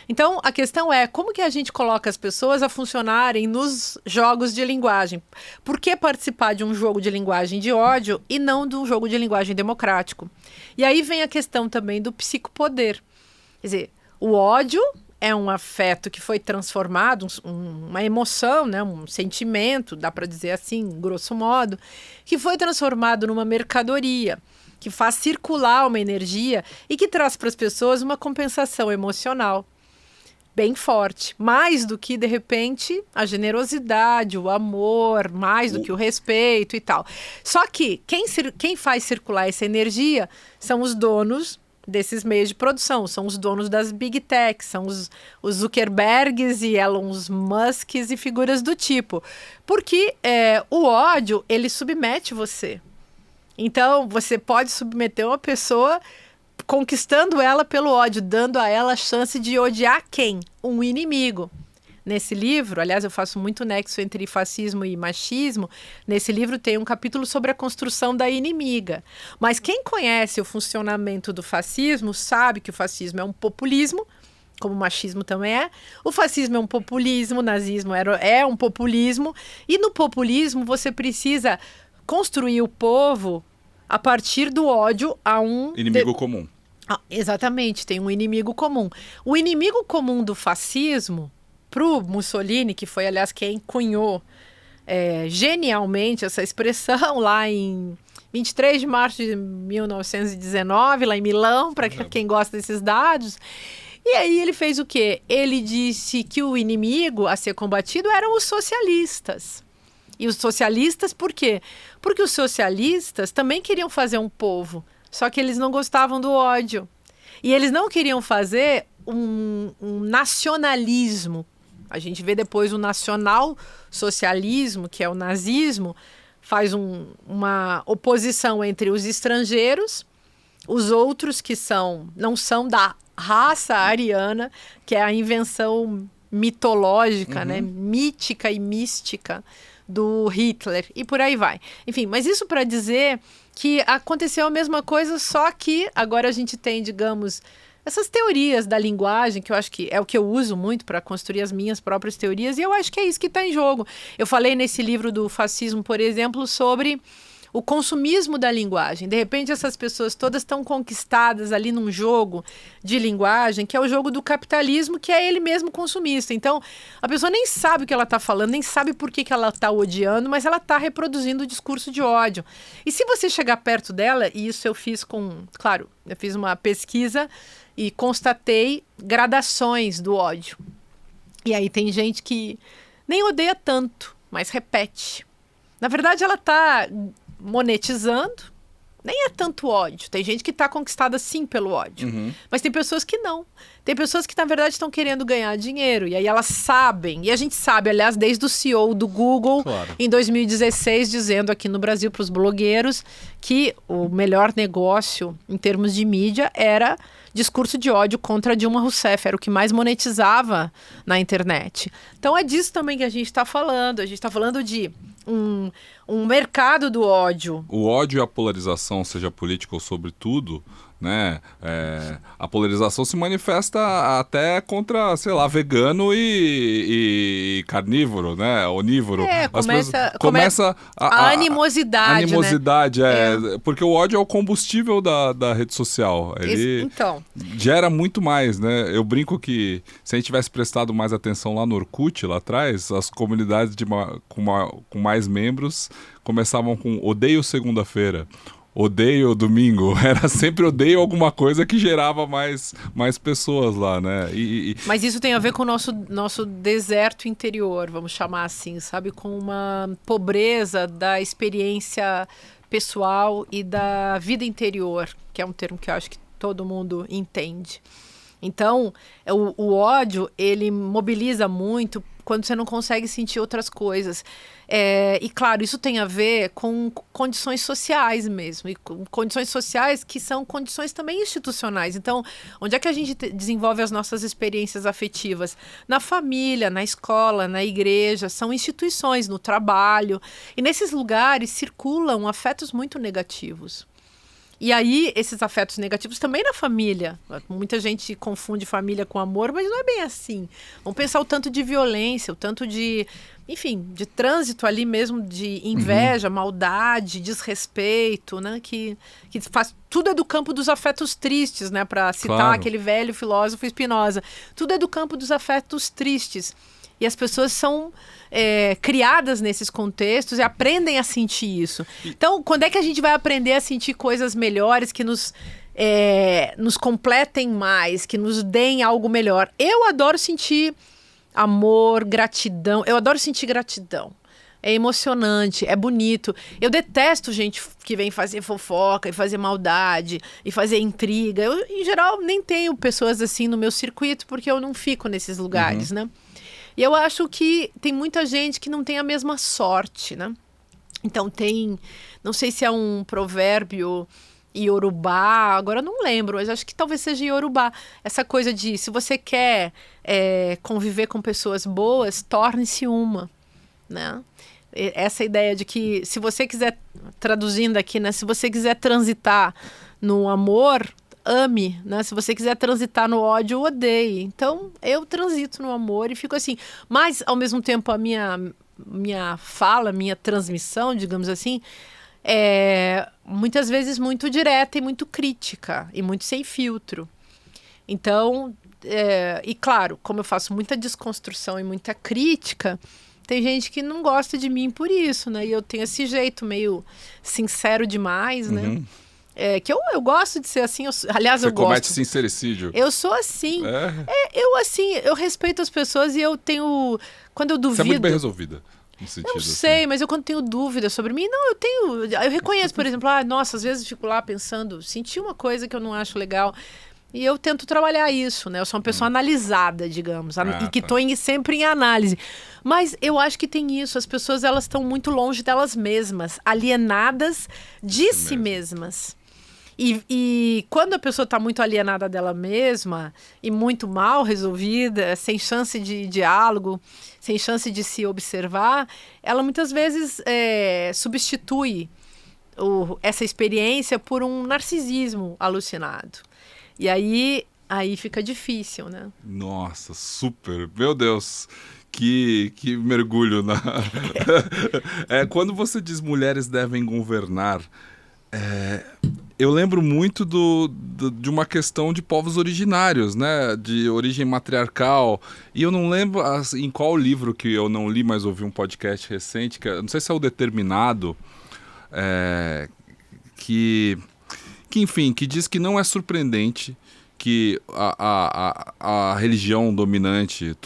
Então, a questão é como que a gente coloca as pessoas a funcionarem nos jogos de linguagem? Por que participar de um jogo de linguagem de ódio e não de um jogo de linguagem democrático? E aí vem a questão também do psicopoder. Quer dizer, o ódio é um afeto que foi transformado, uma emoção, né? Um sentimento, dá para dizer assim, grosso modo, que foi transformado numa mercadoria, que faz circular uma energia e que traz para as pessoas uma compensação emocional bem forte, mais do que, de repente, a generosidade, o amor, mais do que o respeito e tal. Só que quem faz circular essa energia são os donos desses meios de produção, são os donos das Big Tech, são os Zuckerbergs e Elon Musks e figuras do tipo. Porque o ódio, ele submete você. Então, você pode submeter uma pessoa conquistando ela pelo ódio, dando a ela a chance de odiar quem? Um inimigo. Nesse livro, aliás, eu faço muito nexo entre fascismo e machismo. Nesse livro tem um capítulo sobre a construção da inimiga. Mas quem conhece o funcionamento do fascismo sabe que o fascismo é um populismo, como o machismo também é. O fascismo é um populismo, o nazismo é um populismo. E no populismo você precisa construir o povo a partir do ódio a um... Inimigo comum. Exatamente, tem um inimigo comum. O inimigo comum do fascismo... Para o Mussolini, que foi, aliás, quem cunhou genialmente essa expressão lá em 23 de março de 1919, lá em Milão, para quem gosta desses dados. E aí ele fez o quê? Ele disse que o inimigo a ser combatido eram os socialistas. E os socialistas, por quê? Porque os socialistas também queriam fazer um povo, só que eles não gostavam do ódio. E eles não queriam fazer um nacionalismo. A gente vê depois o nacional-socialismo, que é o nazismo, faz uma oposição entre os estrangeiros, os outros que não são da raça ariana, que é a invenção mitológica, né, mítica e mística do Hitler, e por aí vai. Enfim, mas isso para dizer que aconteceu a mesma coisa, só que agora a gente tem, digamos... essas teorias da linguagem, que eu acho que é o que eu uso muito para construir as minhas próprias teorias, e eu acho que é isso que está em jogo. Eu falei nesse livro do fascismo, por exemplo, sobre o consumismo da linguagem. De repente, essas pessoas todas estão conquistadas ali num jogo de linguagem, que é o jogo do capitalismo, que é ele mesmo consumista. Então, a pessoa nem sabe o que ela está falando, nem sabe por que ela está odiando, mas ela está reproduzindo o discurso de ódio. E se você chegar perto dela, e isso eu fiz claro, eu fiz uma pesquisa e constatei gradações do ódio. E aí tem gente que nem odeia tanto, mas repete. Na verdade, ela está monetizando, nem é tanto ódio. Tem gente que está conquistada sim pelo ódio. Mas tem pessoas que não. Tem pessoas que, na verdade, estão querendo ganhar dinheiro. E aí elas sabem. E a gente sabe, aliás, desde o CEO do Google, claro, em 2016, dizendo aqui no Brasil para os blogueiros que o melhor negócio em termos de mídia era discurso de ódio contra Dilma Rousseff. Era o que mais monetizava na internet. Então é disso também que a gente está falando. A gente está falando de um mercado do ódio. O ódio e a polarização, seja política ou sobretudo, né? A polarização se manifesta até contra, sei lá, vegano e carnívoro, né? Onívoro. Começa a animosidade. A animosidade, né? Porque o ódio é o combustível da rede social. Ele gera muito mais, né? Eu brinco que se a gente tivesse prestado mais atenção lá no Orkut, lá atrás, as comunidades com mais membros começavam com odeio segunda-feira, odeio domingo, era sempre odeio alguma coisa que gerava mais pessoas lá, né? Mas isso tem a ver com o nosso deserto interior, vamos chamar assim, sabe? Com uma pobreza da experiência pessoal e da vida interior, que é um termo que eu acho que todo mundo entende. Então, o ódio, ele mobiliza muito quando você não consegue sentir outras coisas. E, claro, isso tem a ver com condições sociais mesmo. E com condições sociais que são condições também institucionais. Então, onde é que a gente desenvolve as nossas experiências afetivas? Na família, na escola, na igreja. São instituições, no trabalho. E nesses lugares circulam afetos muito negativos. E aí, esses afetos negativos também na família. Muita gente confunde família com amor, mas não é bem assim. Vamos pensar o tanto de violência, o tanto de, enfim, de trânsito ali mesmo, de inveja, maldade, desrespeito, né? Que faz, tudo é do campo dos afetos tristes, né? Para citar aquele velho filósofo Spinoza. Tudo é do campo dos afetos tristes. E as pessoas são criadas nesses contextos e aprendem a sentir isso. Então, quando é que a gente vai aprender a sentir coisas melhores que nos completem mais, que nos deem algo melhor? Eu adoro sentir amor, gratidão. Eu adoro sentir gratidão. É emocionante, é bonito. Eu detesto gente que vem fazer fofoca e fazer maldade e fazer intriga. Eu, em geral, nem tenho pessoas assim no meu circuito porque eu não fico nesses lugares, né? E eu acho que tem muita gente que não tem a mesma sorte, né? Então não sei se é um provérbio iorubá, agora eu não lembro, mas acho que talvez seja iorubá. Essa coisa de, se você quer conviver com pessoas boas, torne-se uma, né? Essa ideia de que, se você quiser, traduzindo aqui, né? Se você quiser transitar no amor, ame, né? Se você quiser transitar no ódio, odeie. Então, eu transito no amor e fico assim. Mas, ao mesmo tempo, a minha fala, minha transmissão, digamos assim, é muitas vezes muito direta e muito crítica e muito sem filtro. Então, e claro, como eu faço muita desconstrução e muita crítica, tem gente que não gosta de mim por isso, né? E eu tenho esse jeito meio sincero demais, né? Que eu gosto de ser assim, aliás, eu gosto. Você comete sincericídio. Eu sou assim. Eu respeito as pessoas e eu tenho... Quando eu duvido... Você é muito bem resolvida. Eu sei, assim. Mas eu quando tenho dúvida sobre mim, não, eu reconheço, por exemplo, nossa, às vezes fico lá pensando, senti uma coisa que eu não acho legal, e eu tento trabalhar isso, né? Eu sou uma pessoa analisada, digamos, e que estou sempre em análise. Mas eu acho que tem isso, as pessoas, elas estão muito longe delas mesmas, alienadas de si mesmas. E quando a pessoa está muito alienada dela mesma e muito mal resolvida, sem chance de diálogo, sem chance de se observar, ela muitas vezes substitui essa experiência por um narcisismo alucinado. E aí fica difícil, né? Nossa, super. Meu Deus. Que mergulho na... Quando você diz mulheres devem governar, eu lembro muito de uma questão de povos originários, né? De origem matriarcal. E eu não lembro em qual livro que eu não li, mas ouvi um podcast recente, não sei se é o Determinado, que diz que não é surpreendente que a religião dominante,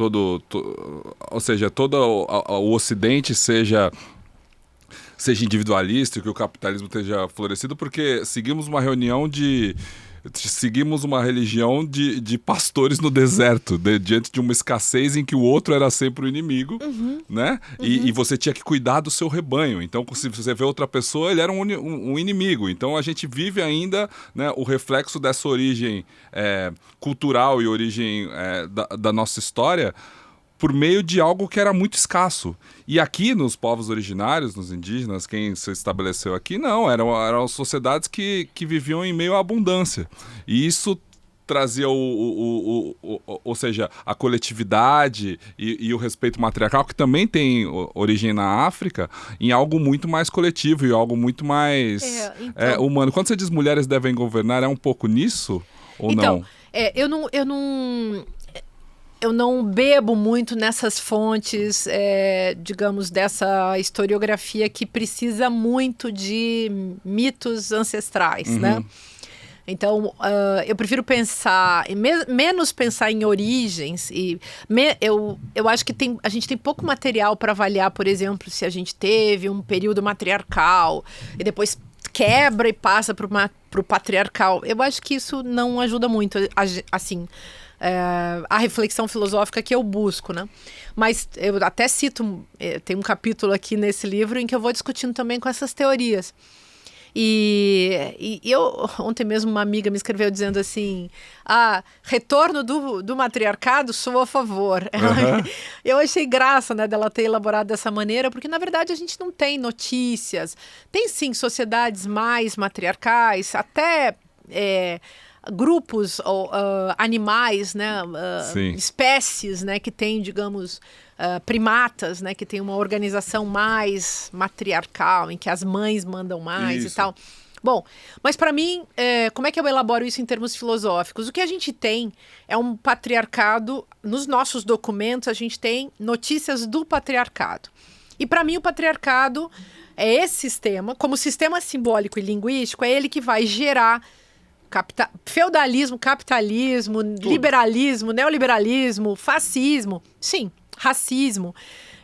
ou seja, todo o Ocidente seja individualista, que o capitalismo esteja florescido, porque seguimos uma religião de pastores no deserto, diante de uma escassez em que o outro era sempre o inimigo, né? E você tinha que cuidar do seu rebanho. Então, se você vê outra pessoa, ele era um inimigo. Então, a gente vive ainda, né, o reflexo dessa origem cultural e origem da nossa história, por meio de algo que era muito escasso. E aqui, nos povos originários, nos indígenas, quem se estabeleceu aqui, não, eram sociedades que viviam em meio à abundância. E isso trazia ou seja, a coletividade e o respeito matriarcal, que também tem origem na África, em algo muito mais coletivo e algo muito mais humano. Quando você diz mulheres devem governar, é um pouco nisso ou não? Eu não bebo muito nessas fontes, digamos, dessa historiografia que precisa muito de mitos ancestrais, né? Então, eu prefiro pensar, menos pensar em origens. Eu acho que a gente tem pouco material para avaliar, por exemplo, se a gente teve um período matriarcal e depois quebra e passa para o patriarcal. Eu acho que isso não ajuda muito, assim... a reflexão filosófica que eu busco, né? Mas eu até cito, tem um capítulo aqui nesse livro em que eu vou discutindo também com essas teorias. E eu, ontem mesmo uma amiga me escreveu dizendo assim, retorno do matriarcado, sou a favor. Eu achei graça, né, dela ter elaborado dessa maneira, porque na verdade a gente não tem notícias. Tem sim sociedades mais matriarcais, até... grupos ou animais, né, espécies, né, que têm, digamos, primatas, né, que tem uma organização mais matriarcal, em que as mães mandam mais e tal. Bom, mas para mim, como é que eu elaboro isso em termos filosóficos? O que a gente tem é um patriarcado, nos nossos documentos a gente tem notícias do patriarcado. E para mim o patriarcado é esse sistema, como sistema simbólico e linguístico, é ele que vai gerar feudalismo, capitalismo, liberalismo, neoliberalismo, fascismo. Sim, racismo.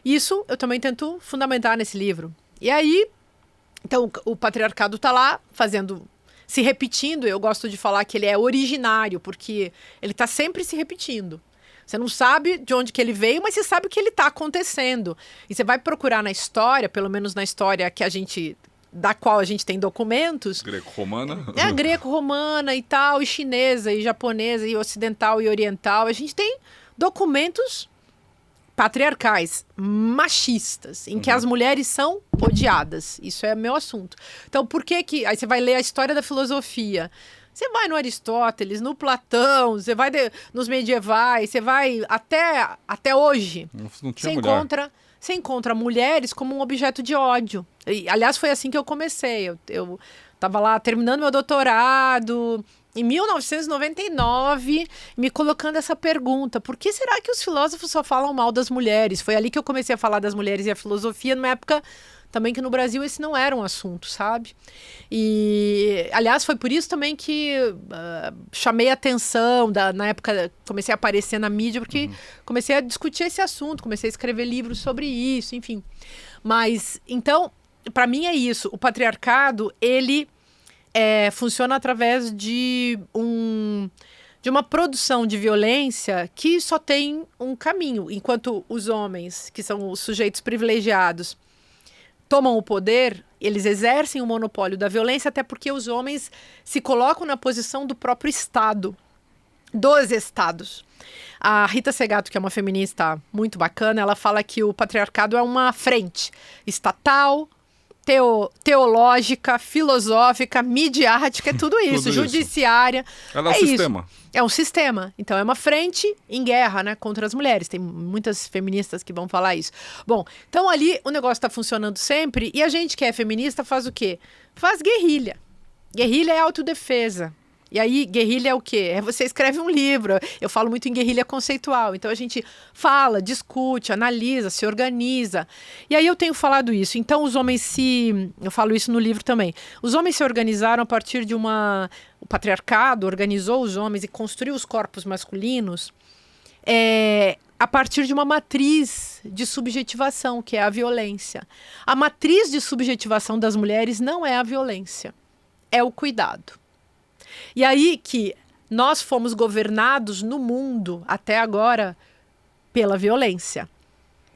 Isso eu também tento fundamentar nesse livro. E aí, então, o patriarcado está lá se repetindo. Eu gosto de falar que ele é originário, porque ele está sempre se repetindo. Você não sabe de onde que ele veio, mas você sabe o que ele está acontecendo. E você vai procurar na história, pelo menos na história da qual a gente tem documentos. Greco-romana? Greco-romana e tal, e chinesa, e japonesa, e ocidental e oriental. A gente tem documentos patriarcais, machistas, em que as mulheres são odiadas. Isso é meu assunto. Então, por que que... Aí você vai ler a história da filosofia. Você vai no Aristóteles, no Platão, você vai nos medievais, você vai até hoje. Não tinha mulher. Você encontra mulheres como um objeto de ódio. E, aliás, foi assim que eu comecei. Eu estava lá terminando meu doutorado em 1999, me colocando essa pergunta: por que será que os filósofos só falam mal das mulheres? Foi ali que eu comecei a falar das mulheres e a filosofia, numa época também que no Brasil esse não era um assunto, sabe? E, aliás, foi por isso também que chamei a atenção, na época comecei a aparecer na mídia, porque comecei a discutir esse assunto, comecei a escrever livros sobre isso, enfim. Mas, então, para mim é isso. O patriarcado, ele funciona através de uma produção de violência que só tem um caminho. Enquanto os homens, que são os sujeitos privilegiados, tomam o poder, eles exercem o monopólio da violência, até porque os homens se colocam na posição do próprio Estado, dos estados. A Rita Segato, que é uma feminista muito bacana, ela fala que o patriarcado é uma frente estatal, teológica, filosófica, midiática, é tudo isso, judiciária. Ela é um sistema. É um sistema. Então, é uma frente em guerra, né, contra as mulheres. Tem muitas feministas que vão falar isso. Bom, então ali o negócio está funcionando sempre e a gente que é feminista faz o quê? Faz guerrilha. Guerrilha é autodefesa. E aí, guerrilha é o quê? Você escreve um livro. Eu falo muito em guerrilha conceitual. Então, a gente fala, discute, analisa, se organiza. E aí, eu tenho falado isso. Então, os homens eu falo isso no livro também. Os homens se organizaram a partir de o patriarcado organizou os homens e construiu os corpos masculinos a partir de uma matriz de subjetivação, que é a violência. A matriz de subjetivação das mulheres não é a violência, é o cuidado. E aí que nós fomos governados no mundo, até agora, pela violência.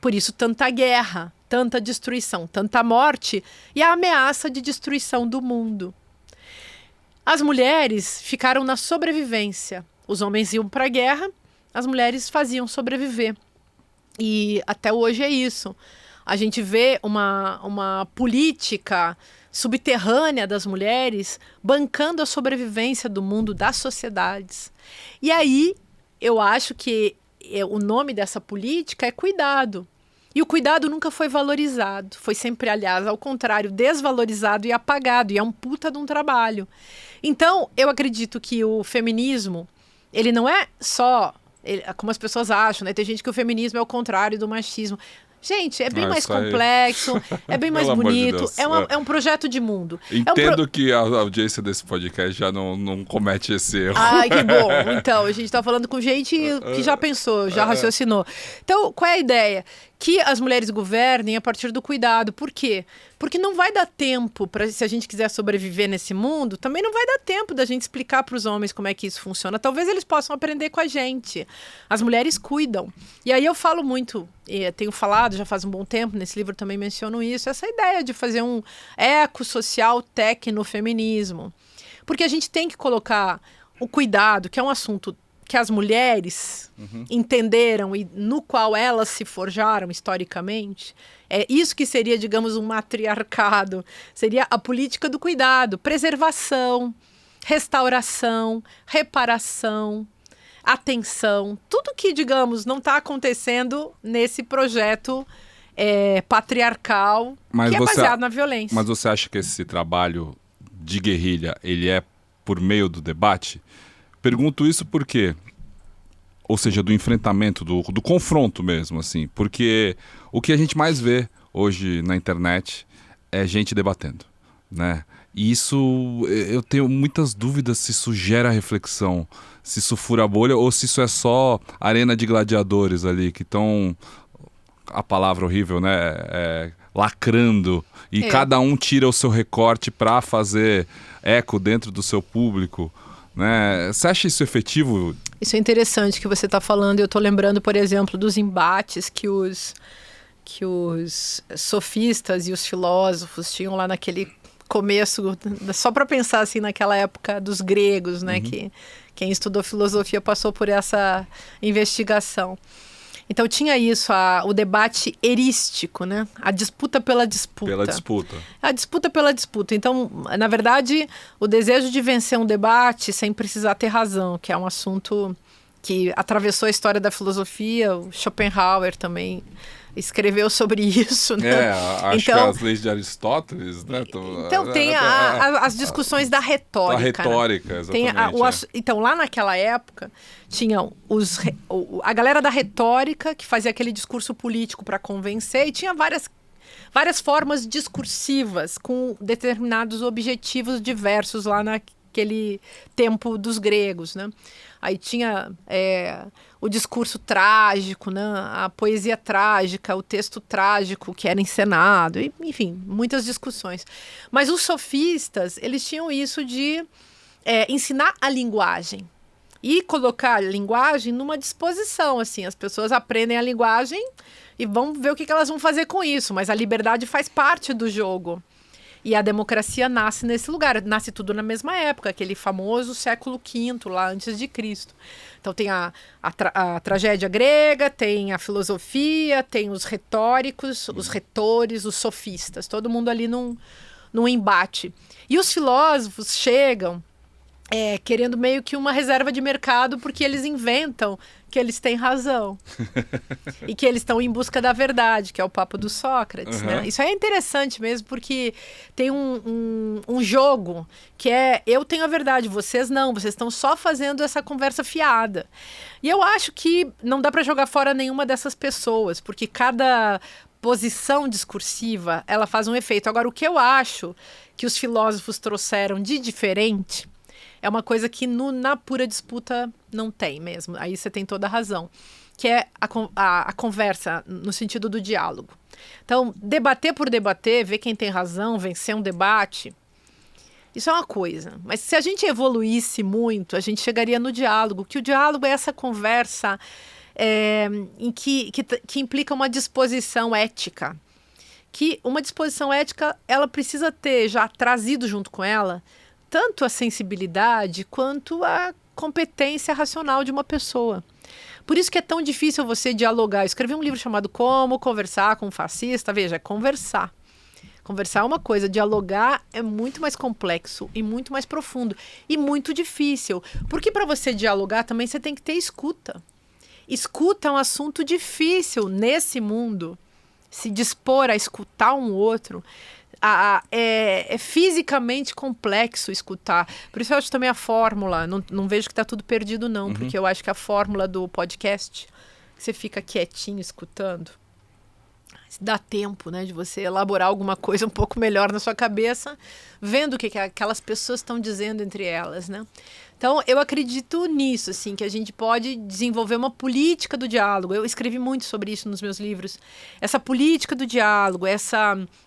Por isso, tanta guerra, tanta destruição, tanta morte e a ameaça de destruição do mundo. As mulheres ficaram na sobrevivência. Os homens iam para a guerra, as mulheres faziam sobreviver. E até hoje é isso. A gente vê uma política subterrânea das mulheres bancando a sobrevivência do mundo, das sociedades. E aí, eu acho que o nome dessa política é cuidado. E o cuidado nunca foi valorizado. Foi sempre, aliás, ao contrário, desvalorizado e apagado. E é um puta de um trabalho. Então, eu acredito que o feminismo, ele não é só, como as pessoas acham, né? Tem gente que o feminismo é o contrário do machismo. Gente, é bem mais complexo, é bem mais bonito, de é um projeto de mundo. Entendo que a audiência desse podcast já não comete esse erro. Ai, que bom. Então, a gente está falando com gente que já pensou, já raciocinou. Então, qual é a ideia? Que as mulheres governem a partir do cuidado. Por quê? Porque não vai dar tempo, se a gente quiser sobreviver nesse mundo, também não vai dar tempo da gente explicar para os homens como é que isso funciona. Talvez eles possam aprender com a gente. As mulheres cuidam. E aí eu falo muito, tenho falado já faz um bom tempo, nesse livro também menciono isso, essa ideia de fazer um ecossocial tecnofeminismo. Porque a gente tem que colocar o cuidado, que é um assunto que as mulheres entenderam e no qual elas se forjaram historicamente. É isso que seria, digamos, um matriarcado. Seria a política do cuidado, preservação, restauração, reparação, atenção. Tudo que, digamos, não está acontecendo nesse projeto patriarcal, que é baseado na violência. Mas você acha que esse trabalho de guerrilha, ele é por meio do debate? Pergunto isso porque, ou seja, do enfrentamento, do confronto mesmo, assim, porque o que a gente mais vê hoje na internet é gente debatendo, né? E isso, eu tenho muitas dúvidas se isso gera reflexão, se isso fura a bolha ou se isso é só arena de gladiadores ali, que estão a palavra horrível, né? Lacrando, e cada um tira o seu recorte para fazer eco dentro do seu público, né? Você acha isso efetivo? Isso é interessante que você está falando. Eu estou lembrando, por exemplo, dos embates que os sofistas e os filósofos tinham lá naquele começo, só para pensar assim, naquela época dos gregos, né? Que quem estudou filosofia passou por essa investigação. Então tinha isso, o debate erístico, né? A disputa pela disputa. Pela disputa. A disputa pela disputa. Então, na verdade, o desejo de vencer um debate sem precisar ter razão, que é um assunto que atravessou a história da filosofia. O Schopenhauer também escreveu sobre isso, né? Acho que as leis de Aristóteles, né? Então tem as discussões da retórica. Da retórica, né? exatamente. Então, lá naquela época, tinham a galera da retórica, que fazia aquele discurso político para convencer, e tinha várias formas discursivas com determinados objetivos diversos lá naquele tempo dos gregos, né? Aí tinha o discurso trágico, né? A poesia trágica, o texto trágico que era encenado, enfim, muitas discussões. Mas os sofistas, eles tinham isso de ensinar a linguagem e colocar a linguagem numa disposição, assim, as pessoas aprendem a linguagem e vão ver o que elas vão fazer com isso, mas a liberdade faz parte do jogo. E a democracia nasce nesse lugar, nasce tudo na mesma época, aquele famoso século V, lá antes de Cristo. Então tem a tragédia grega, tem a filosofia, tem os retóricos, os retores, os sofistas, todo mundo ali num embate. E os filósofos chegam querendo meio que uma reserva de mercado, porque eles inventam que eles têm razão. E que eles estão em busca da verdade, que é o papo do Sócrates. Né? Isso é interessante mesmo, porque tem um jogo que eu tenho a verdade, vocês não, vocês estão só fazendo essa conversa fiada. E eu acho que não dá para jogar fora nenhuma dessas pessoas, porque cada posição discursiva, ela faz um efeito. Agora, o que eu acho que os filósofos trouxeram de diferente é uma coisa que na pura disputa não tem mesmo. Aí você tem toda a razão. Que é a conversa no sentido do diálogo. Então, debater por debater, ver quem tem razão, vencer um debate, isso é uma coisa. Mas se a gente evoluísse muito, a gente chegaria no diálogo. Que o diálogo é essa conversa em que implica uma disposição ética. Que uma disposição ética, ela precisa ter já trazido junto com ela tanto a sensibilidade quanto a competência racional de uma pessoa. Por isso que é tão difícil você dialogar. Eu escrevi um livro chamado Como Conversar com um Fascista. Veja, é conversar. Conversar é uma coisa, dialogar é muito mais complexo e muito mais profundo. E muito difícil. Porque para você dialogar também você tem que ter escuta. Escuta é um assunto difícil nesse mundo. Se dispor a escutar um outro. É fisicamente complexo escutar. Por isso eu acho também a fórmula, não vejo que está tudo perdido não, porque eu acho que a fórmula do podcast, que você fica quietinho escutando, dá tempo, né, de você elaborar alguma coisa um pouco melhor na sua cabeça, vendo o que aquelas pessoas estão dizendo entre elas, né? Então, eu acredito nisso, assim, que a gente pode desenvolver uma política do diálogo. Eu escrevi muito sobre isso nos meus livros. Essa política do diálogo,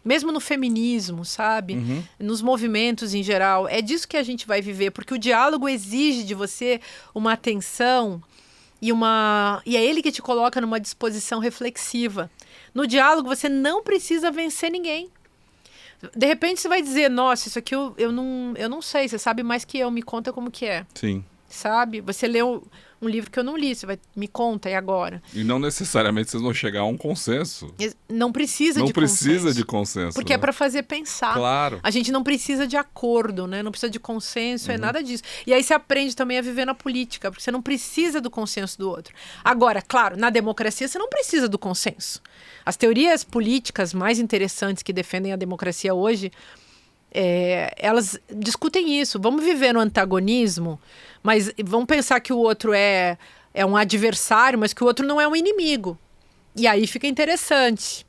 mesmo no feminismo, sabe? Nos movimentos em geral. É disso que a gente vai viver, porque o diálogo exige de você uma atenção e é ele que te coloca numa disposição reflexiva. No diálogo, você não precisa vencer ninguém. De repente você vai dizer, nossa, isso aqui eu não sei, você sabe mais que eu, me conta como que é. Sim. Sabe? Você leu um livro que eu não li, me conta, e agora? E não necessariamente vocês vão chegar a um consenso. Não precisa de consenso. Não precisa de consenso. Porque é para fazer pensar. Claro. A gente não precisa de acordo, né? Não precisa de consenso, é nada disso. E aí você aprende também a viver na política, porque você não precisa do consenso do outro. Agora, claro, na democracia você não precisa do consenso. As teorias políticas mais interessantes que defendem a democracia hoje, elas discutem isso. Vamos viver no antagonismo, mas vamos pensar que o outro é um adversário, mas que o outro não é um inimigo. E aí fica interessante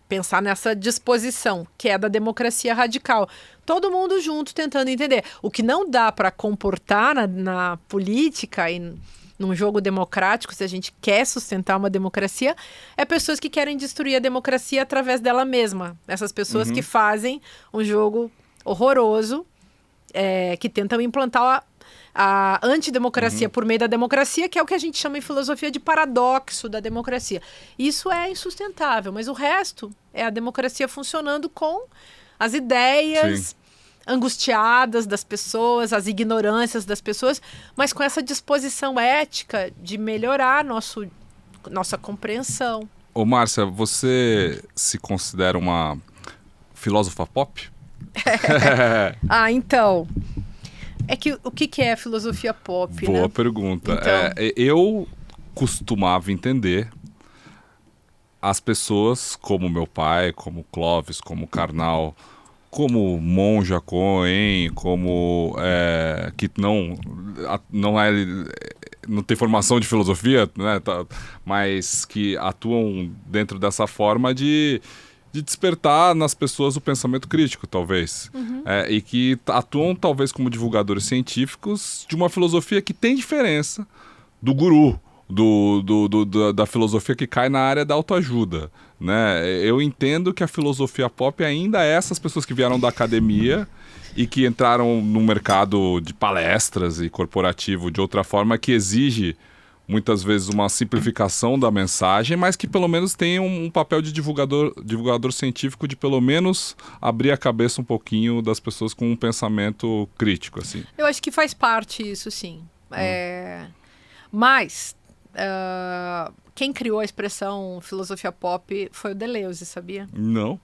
pensar nessa disposição, que é da democracia radical. Todo mundo junto tentando entender. O que não dá para comportar na política e num jogo democrático, se a gente quer sustentar uma democracia, é pessoas que querem destruir a democracia através dela mesma. Essas pessoas que fazem um jogo horroroso, que tentam implantar a antidemocracia por meio da democracia, que é o que a gente chama em filosofia de paradoxo da democracia. Isso é insustentável, mas o resto é a democracia funcionando com as ideias angustiadas das pessoas, as ignorâncias das pessoas, mas com essa disposição ética de melhorar nossa compreensão. Ô, Márcia, você se considera uma filósofa pop? Então... o que é filosofia pop, Boa né? pergunta. Então... Eu costumava entender as pessoas como meu pai, como Clóvis, como Karnal, como Monja Cohen, como que não tem formação de filosofia, né, mas que atuam dentro dessa forma de despertar nas pessoas o pensamento crítico, talvez. E que atuam, talvez, como divulgadores científicos de uma filosofia que tem diferença do guru, da filosofia que cai na área da autoajuda, né? Eu entendo que a filosofia pop ainda é essas pessoas que vieram da academia e que entraram no mercado de palestras e corporativo de outra forma, que exige muitas vezes uma simplificação da mensagem, mas que pelo menos tem um papel de divulgador científico, de pelo menos abrir a cabeça um pouquinho das pessoas com um pensamento crítico, assim. Eu acho que faz parte isso, sim. Mas quem criou a expressão filosofia pop foi o Deleuze, sabia? Não.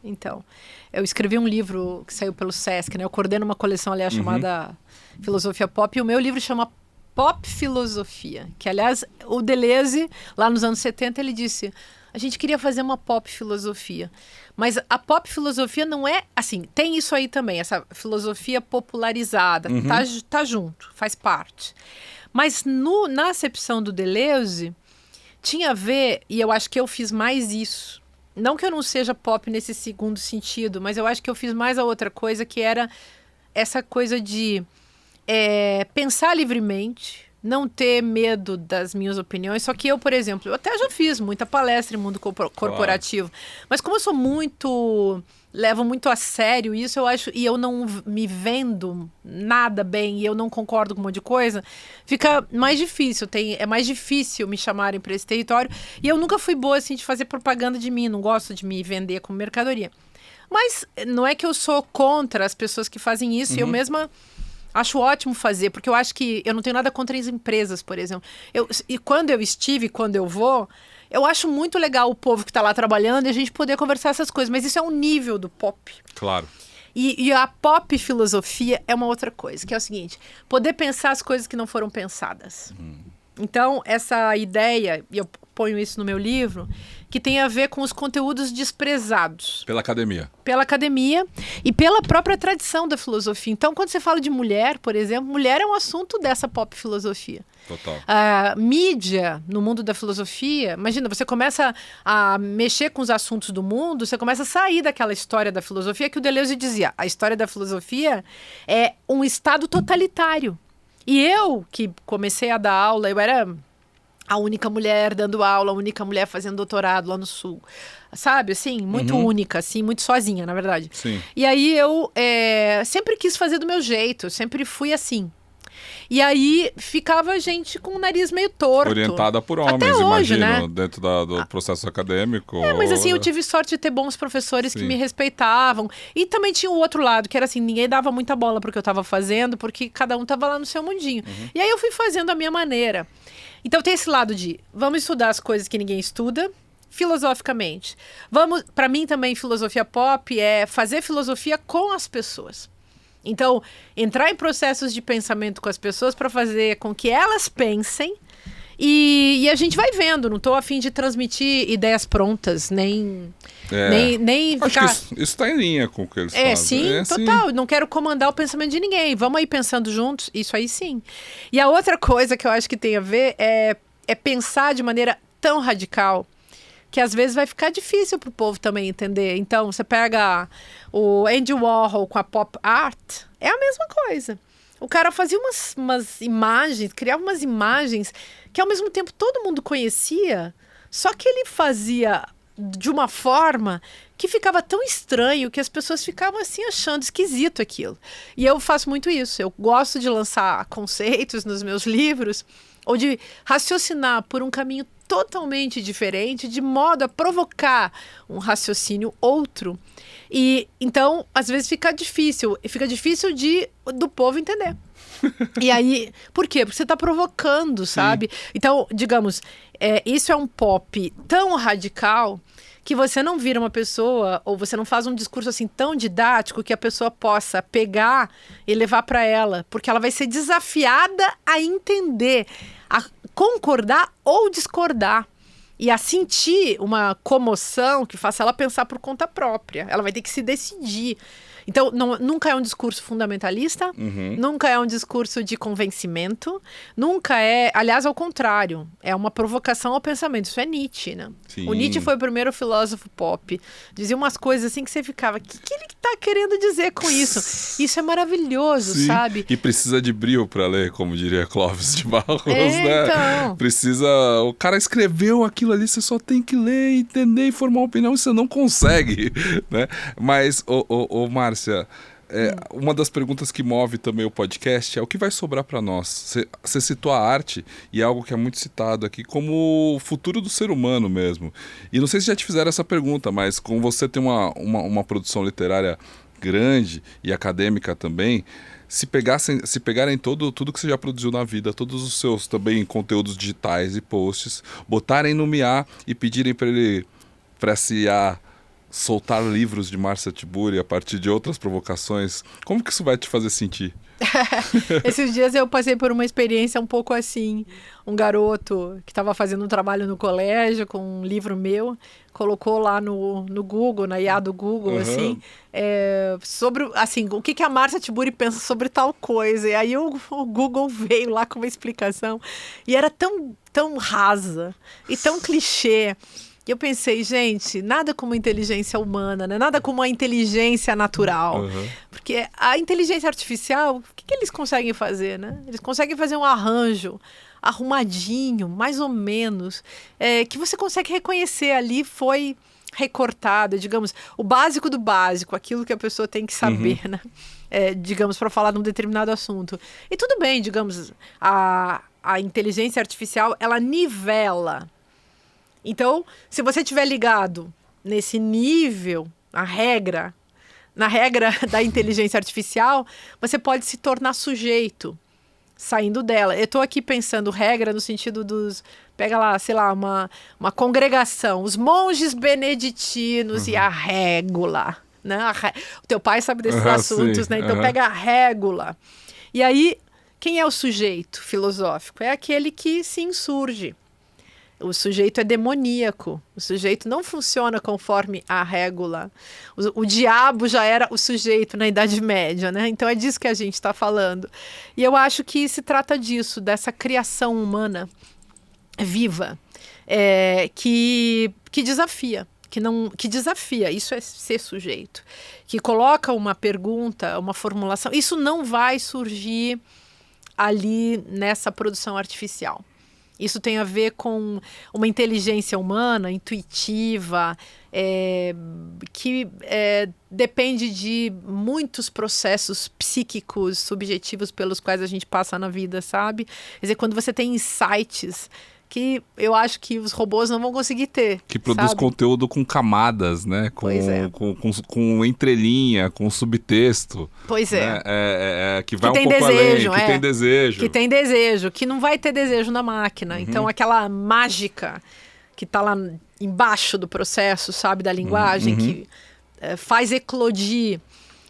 Então. Eu escrevi um livro que saiu pelo Sesc, né? Eu coordeno uma coleção, aliás, chamada Filosofia Pop, e o meu livro chama Pop Filosofia, que, aliás, o Deleuze, lá nos anos 70, ele disse: a gente queria fazer uma pop filosofia. Mas a pop filosofia não é, assim, tem isso aí também, essa filosofia popularizada, tá junto, faz parte. Mas na acepção do Deleuze, tinha a ver, e eu acho que eu fiz mais isso, não que eu não seja pop nesse segundo sentido, mas eu acho que eu fiz mais a outra coisa, que era essa coisa de pensar livremente, não ter medo das minhas opiniões. Só que eu, por exemplo, eu até já fiz muita palestra em mundo corporativo, mas como eu sou levo muito a sério isso, eu acho, e eu não me vendo nada bem, e eu não concordo com um monte de coisa, fica mais difícil, é mais difícil me chamarem para esse território, e eu nunca fui boa, assim, de fazer propaganda de mim, não gosto de me vender como mercadoria. Mas não é que eu sou contra as pessoas que fazem isso, e eu mesma acho ótimo fazer, porque eu acho que eu não tenho nada contra as empresas, por exemplo. E quando eu vou, eu acho muito legal o povo que está lá trabalhando e a gente poder conversar essas coisas, mas isso é um nível do pop. Claro. E a pop filosofia é uma outra coisa, que é o seguinte: poder pensar as coisas que não foram pensadas. Então, essa ideia, e eu ponho isso no meu livro, que tem a ver com os conteúdos desprezados. Pela academia. Pela academia e pela própria tradição da filosofia. Então, quando você fala de mulher, por exemplo, mulher é um assunto dessa pop filosofia. Total. A mídia, no mundo da filosofia, imagina, você começa a mexer com os assuntos do mundo, você começa a sair daquela história da filosofia que o Deleuze dizia: a história da filosofia é um estado totalitário. E eu, que comecei a dar aula, eu era a única mulher dando aula, a única mulher fazendo doutorado lá no Sul. Sabe, assim, muito única, assim, muito sozinha, na verdade. Sim. E aí eu sempre quis fazer do meu jeito, eu sempre fui assim. E aí ficava gente com o nariz meio torto. Orientada por homens, até hoje, imagino, né? dentro do processo acadêmico. Mas assim, eu tive sorte de ter bons professores que me respeitavam. E também tinha o outro lado, que era assim, ninguém dava muita bola pro que eu tava fazendo, porque cada um tava lá no seu mundinho. E aí eu fui fazendo a minha maneira. Então tem esse lado de, vamos estudar as coisas que ninguém estuda, filosoficamente. Para mim também, filosofia pop é fazer filosofia com as pessoas. Então, entrar em processos de pensamento com as pessoas para fazer com que elas pensem, e a gente vai vendo. Não estou a fim de transmitir ideias prontas, nem ficar... Acho que isso está em linha com o que eles fazem. Sim, total. Sim. Não quero comandar o pensamento de ninguém. Vamos aí pensando juntos, isso aí sim. E a outra coisa que eu acho que tem a ver é pensar de maneira tão radical que às vezes vai ficar difícil para o povo também entender. Então, você pega o Andy Warhol com a pop art, é a mesma coisa. O cara fazia umas imagens, criava umas imagens que ao mesmo tempo todo mundo conhecia, só que ele fazia de uma forma que ficava tão estranho que as pessoas ficavam assim achando esquisito aquilo. E eu faço muito isso. Eu gosto de lançar conceitos nos meus livros ou de raciocinar por um caminho totalmente diferente, de modo a provocar um raciocínio outro. E então, às vezes fica difícil do povo entender. E aí, por quê? Porque você está provocando, sabe? Sim. Então, digamos, isso é um pop tão radical que você não vira uma pessoa, ou você não faz um discurso assim tão didático que a pessoa possa pegar e levar para ela, porque ela vai ser desafiada a entender, a concordar ou discordar. E a sentir uma comoção que faça ela pensar por conta própria. Ela vai ter que se decidir. Então, nunca é um discurso fundamentalista, nunca é um discurso de convencimento, nunca é... Aliás, ao contrário, é uma provocação ao pensamento. Isso é Nietzsche, né? Sim. O Nietzsche foi o primeiro filósofo pop. Dizia umas coisas assim que você ficava... O que ele tá querendo dizer com isso? Isso é maravilhoso, sim, sabe? E precisa de brio para ler, como diria Clóvis de Barros, né? Então... Precisa... O cara escreveu aquilo ali, você só tem que ler, entender e formar uma opinião, e você não consegue, né? Mas, Márcia, uma das perguntas que move também o podcast é o que vai sobrar para nós. Você citou a arte e é algo que é muito citado aqui como o futuro do ser humano mesmo. E não sei se já te fizeram essa pergunta, mas como você tem uma produção literária grande e acadêmica também, se pegarem tudo que você já produziu na vida, todos os seus também conteúdos digitais e posts, botarem no Miyá e pedirem para se soltar livros de Márcia Tiburi a partir de outras provocações, como que isso vai te fazer sentir? Esses dias eu passei por uma experiência um pouco assim. Um garoto que estava fazendo um trabalho no colégio com um livro meu, colocou lá no Google, na IA do Google, assim, sobre, assim, o que a Márcia Tiburi pensa sobre tal coisa. E aí o Google veio lá com uma explicação. E era tão rasa e tão clichê. E eu pensei, gente, nada como inteligência humana, né? Nada como a inteligência natural. Porque a inteligência artificial, o que eles conseguem fazer, né? Eles conseguem fazer um arranjo arrumadinho, mais ou menos, que você consegue reconhecer ali, foi recortado, digamos, o básico do básico, aquilo que a pessoa tem que saber, né? Digamos, para falar de um determinado assunto. E tudo bem, digamos, a inteligência artificial, ela nivela. Então, se você estiver ligado nesse nível, na regra da inteligência artificial, você pode se tornar sujeito, saindo dela. Eu estou aqui pensando regra no sentido dos... Pega lá, sei lá, uma congregação, os monges beneditinos e a régula, né? O teu pai sabe desses assuntos, sim, né? Então pega a régula. E aí, quem é o sujeito filosófico? É aquele que se insurge. O sujeito é demoníaco, o sujeito não funciona conforme a régula. O diabo já era o sujeito na Idade Média, né? Então é disso que a gente está falando. E eu acho que se trata disso, dessa criação humana viva, que desafia. Que desafia, isso é ser sujeito. Que coloca uma pergunta, uma formulação. Isso não vai surgir ali nessa produção artificial. Isso tem a ver com uma inteligência humana, intuitiva, que depende de muitos processos psíquicos, subjetivos pelos quais a gente passa na vida, sabe? Quer dizer, quando você tem insights que eu acho que os robôs não vão conseguir ter. Que produz conteúdo com camadas, né? Com entrelinha, com subtexto. Pois né? Que vai um pouco além, que tem desejo. Que tem desejo, que não vai ter desejo na máquina. Então, aquela mágica que está lá embaixo do processo, sabe, da linguagem, que faz eclodir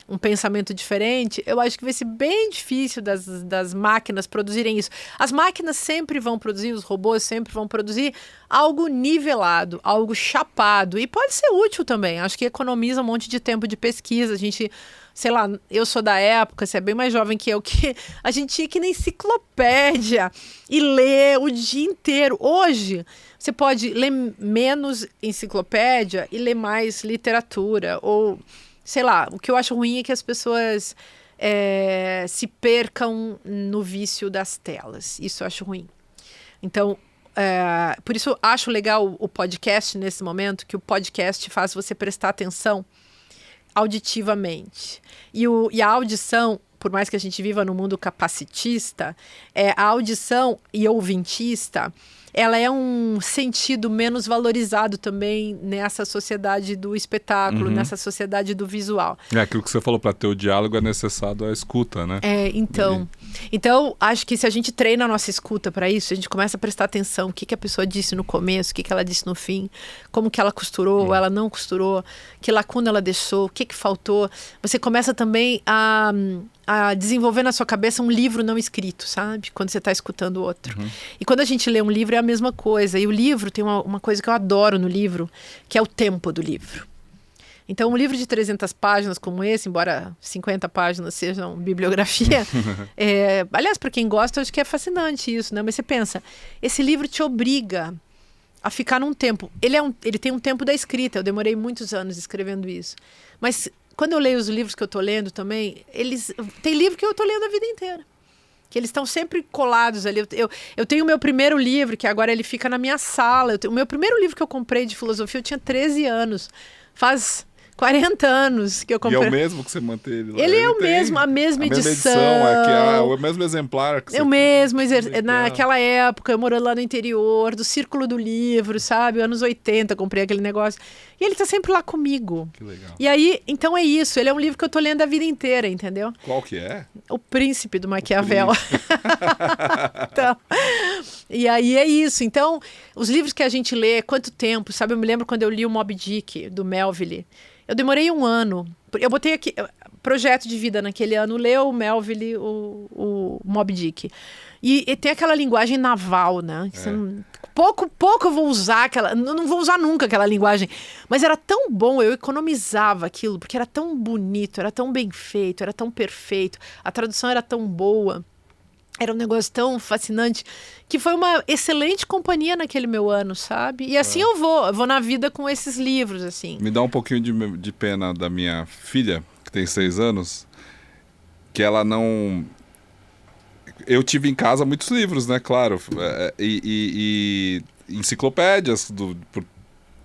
um pensamento diferente, eu acho que vai ser bem difícil das máquinas produzirem isso. As máquinas sempre vão produzir, os robôs sempre vão produzir algo nivelado, algo chapado. E pode ser útil também. Acho que economiza um monte de tempo de pesquisa. A gente, sei lá, eu sou da época, você é bem mais jovem que eu, que a gente tinha que ir na enciclopédia e ler o dia inteiro. Hoje, você pode ler menos enciclopédia e ler mais literatura, ou... Sei lá, o que eu acho ruim é que as pessoas se percam no vício das telas. Isso eu acho ruim. Então, por isso acho legal o podcast nesse momento, que o podcast faz você prestar atenção auditivamente. E a audição, por mais que a gente viva no mundo capacitista, a audição e ouvintista, ela é um sentido menos valorizado também nessa sociedade do espetáculo, nessa sociedade do visual. Aquilo que você falou, para ter o diálogo é necessário a escuta, né? Então, acho que se a gente treina a nossa escuta para isso, a gente começa a prestar atenção o que a pessoa disse no começo, o que ela disse no fim, como que ela costurou ou ela não costurou, que lacuna ela deixou, o que faltou. Você começa também a desenvolver na sua cabeça um livro não escrito, sabe? Quando você está escutando o outro. E quando a gente lê um livro é a mesma coisa. E o livro tem uma coisa que eu adoro no livro, que é o tempo do livro. Então, um livro de 300 páginas como esse, embora 50 páginas sejam bibliografia, aliás, para quem gosta, eu acho que é fascinante isso, né? Mas você pensa, esse livro te obriga a ficar num tempo. Ele tem um tempo da escrita, eu demorei muitos anos escrevendo isso. Mas quando eu leio os livros que eu estou lendo também, tem livro que eu estou lendo a vida inteira. Que eles estão sempre colados ali. Eu tenho o meu primeiro livro, que agora ele fica na minha sala. O meu primeiro livro que eu comprei de filosofia, eu tinha 13 anos. Faz 40 anos que eu comprei. E é o mesmo que você mantém ele lá? Ele é o mesmo, a mesma edição. O mesmo exemplar que você... É o mesmo, naquela época, eu morando lá no interior, do Círculo do Livro, sabe? Anos 80, comprei aquele negócio. E ele tá sempre lá comigo. Que legal. E aí, então é isso, ele é um livro que eu tô lendo a vida inteira, entendeu? Qual que é? O Príncipe do Maquiavel. Então, e aí é isso. Então, os livros que a gente lê, quanto tempo, sabe? Eu me lembro quando eu li o Moby Dick, do Melville. Eu demorei 1 ano. Eu botei aqui, projeto de vida naquele ano, ler o Melville, o Moby Dick. E tem aquela linguagem naval, né? Pouco eu vou usar aquela... Não vou usar nunca aquela linguagem. Mas era tão bom, eu economizava aquilo, porque era tão bonito, era tão bem feito, era tão perfeito. A tradução era tão boa. Era um negócio tão fascinante, que foi uma excelente companhia naquele meu ano, sabe? E assim eu vou na vida com esses livros, assim. Me dá um pouquinho de pena da minha filha, que tem 6 anos, que ela não... Eu tive em casa muitos livros, né, claro, e enciclopédias, por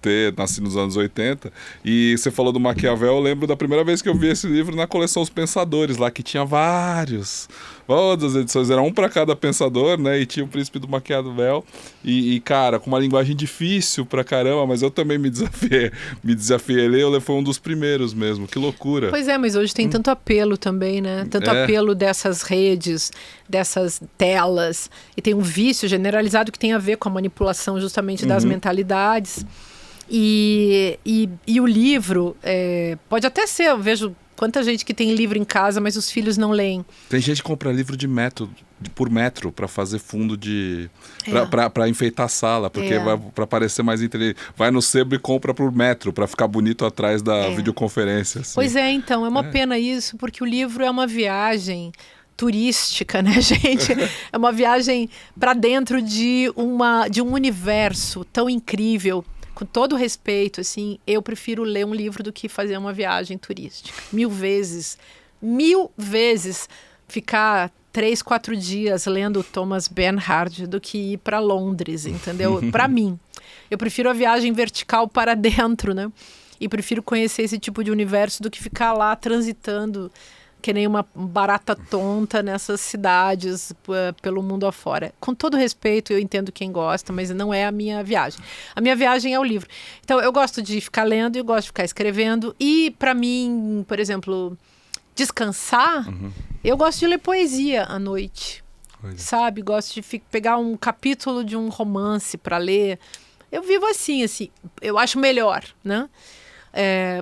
ter nascido nos anos 80, e você falou do Maquiavel, eu lembro da primeira vez que eu vi esse livro na coleção Os Pensadores, lá que tinha várias edições, era um para cada pensador, né, e tinha o Príncipe do Maquiavel, e cara, com uma linguagem difícil pra caramba, mas eu também me desafiei a ler, foi um dos primeiros mesmo, que loucura. Pois é, mas hoje tem tanto apelo também, né, tanto apelo dessas redes, dessas telas, e tem um vício generalizado que tem a ver com a manipulação justamente das mentalidades. E o livro, pode até ser, eu vejo quanta gente que tem livro em casa, mas os filhos não leem. Tem gente que compra livro por metro para fazer fundo para enfeitar a sala, porque para parecer mais inteligente. Vai no sebo e compra por metro, para ficar bonito atrás da videoconferência. Assim. Pois é, então, é uma pena isso, porque o livro é uma viagem turística, né, gente? É uma viagem para dentro de um universo tão incrível. Com todo respeito, assim, eu prefiro ler um livro do que fazer uma viagem turística. 1000 vezes ficar 3, 4 dias lendo Thomas Bernhard do que ir para Londres, entendeu? Para mim. Eu prefiro a viagem vertical para dentro, né? E prefiro conhecer esse tipo de universo do que ficar lá transitando que nem uma barata tonta nessas cidades pelo mundo afora. Com todo respeito, eu entendo quem gosta, mas não é a minha viagem. A minha viagem é o livro. Então, eu gosto de ficar lendo, eu gosto de ficar escrevendo. E, para mim, por exemplo, descansar, eu gosto de ler poesia à noite. Sabe? Gosto de pegar um capítulo de um romance para ler. Eu vivo assim, eu acho melhor, né?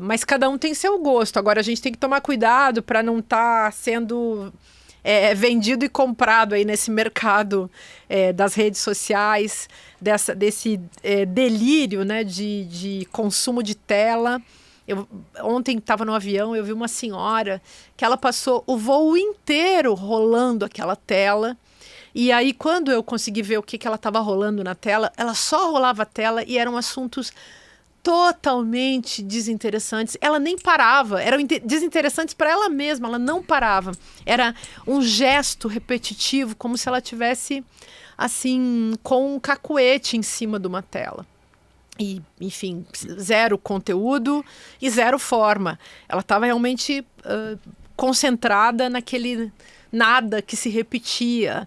Mas cada um tem seu gosto. Agora a gente tem que tomar cuidado para não estar sendo vendido e comprado aí nesse mercado das redes sociais, desse delírio, né, de consumo de tela. Ontem estava no avião, eu vi uma senhora que ela passou o voo inteiro rolando aquela tela. E aí, quando eu consegui ver o que ela estava rolando na tela, ela só rolava a tela e eram assuntos totalmente desinteressantes. Ela nem parava, eram desinteressantes para ela mesma, ela não parava. Era um gesto repetitivo, como se ela tivesse, assim, com um cacuete em cima de uma tela. E, enfim, zero conteúdo e zero forma. Ela estava realmente concentrada naquele nada que se repetia.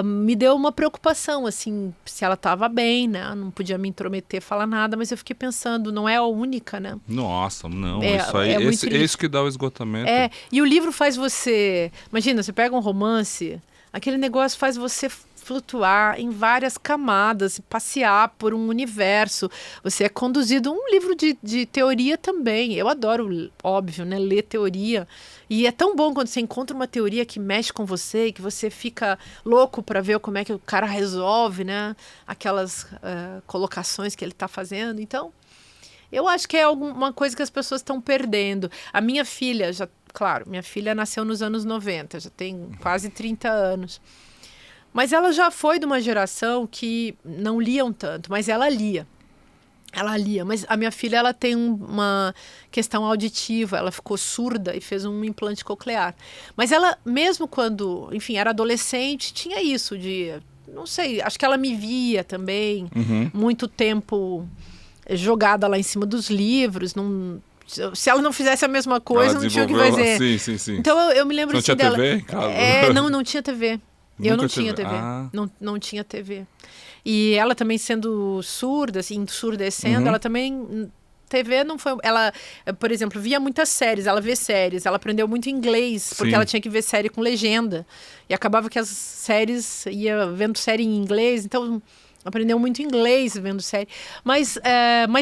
Me deu uma preocupação, assim, se ela estava bem, né? Não podia me intrometer, falar nada, mas eu fiquei pensando, não é a única, né? Nossa, não, isso aí, é isso que dá o esgotamento. E o livro faz você... Imagina, você pega um romance, aquele negócio faz você flutuar em várias camadas, passear por um universo. Você é conduzido um livro de teoria também. Eu adoro, óbvio, né, ler teoria. E é tão bom quando você encontra uma teoria que mexe com você e que você fica louco para ver como é que o cara resolve, né, aquelas colocações que ele está fazendo. Então, eu acho que é alguma coisa que as pessoas estão perdendo. A minha filha, minha filha nasceu nos anos 90, já tem quase 30 anos. Mas ela já foi de uma geração que não liam tanto, mas ela lia. Ela lia, mas a minha filha ela tem uma questão auditiva, ela ficou surda e fez um implante coclear. Mas ela, mesmo quando, enfim, era adolescente, tinha isso de, não sei, acho que ela me via também, muito tempo jogada lá em cima dos livros, se ela não fizesse a mesma coisa, não tinha o que fazer. Sim. Então eu me lembro não assim tinha dela. TV em casa? Não tinha TV. Eu não tinha TV. Não tinha TV. E ela também sendo surda, assim, ensurdecendo, ela também... TV não foi... Ela, por exemplo, via muitas séries, ela vê séries, ela aprendeu muito inglês, porque ela tinha que ver série com legenda. E acabava que as séries... ia vendo série em inglês, então aprendeu muito inglês vendo série. Mas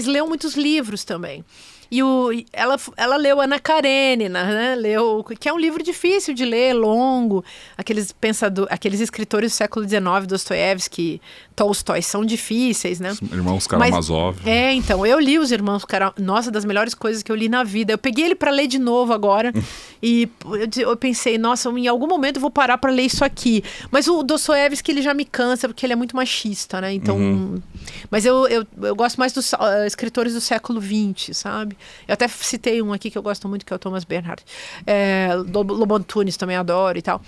leu muitos livros também. E ela leu Ana Karenina, né? Que é um livro difícil de ler, longo. Aqueles escritores do século XIX, Dostoiévski, Tolstói, são difíceis, né? Os irmãos Karamazov. Então, eu li os irmãos Karamazov. Nossa, das melhores coisas que eu li na vida. Eu peguei ele para ler de novo agora. E eu pensei, nossa, em algum momento eu vou parar para ler isso aqui. Mas o Dostoiévski, ele já me cansa, porque ele é muito machista, né? Então... Mas eu gosto mais dos escritores do século XX, sabe? Eu até citei um aqui que eu gosto muito, que é o Thomas Bernhard. Lobo Antunes também adoro e tal.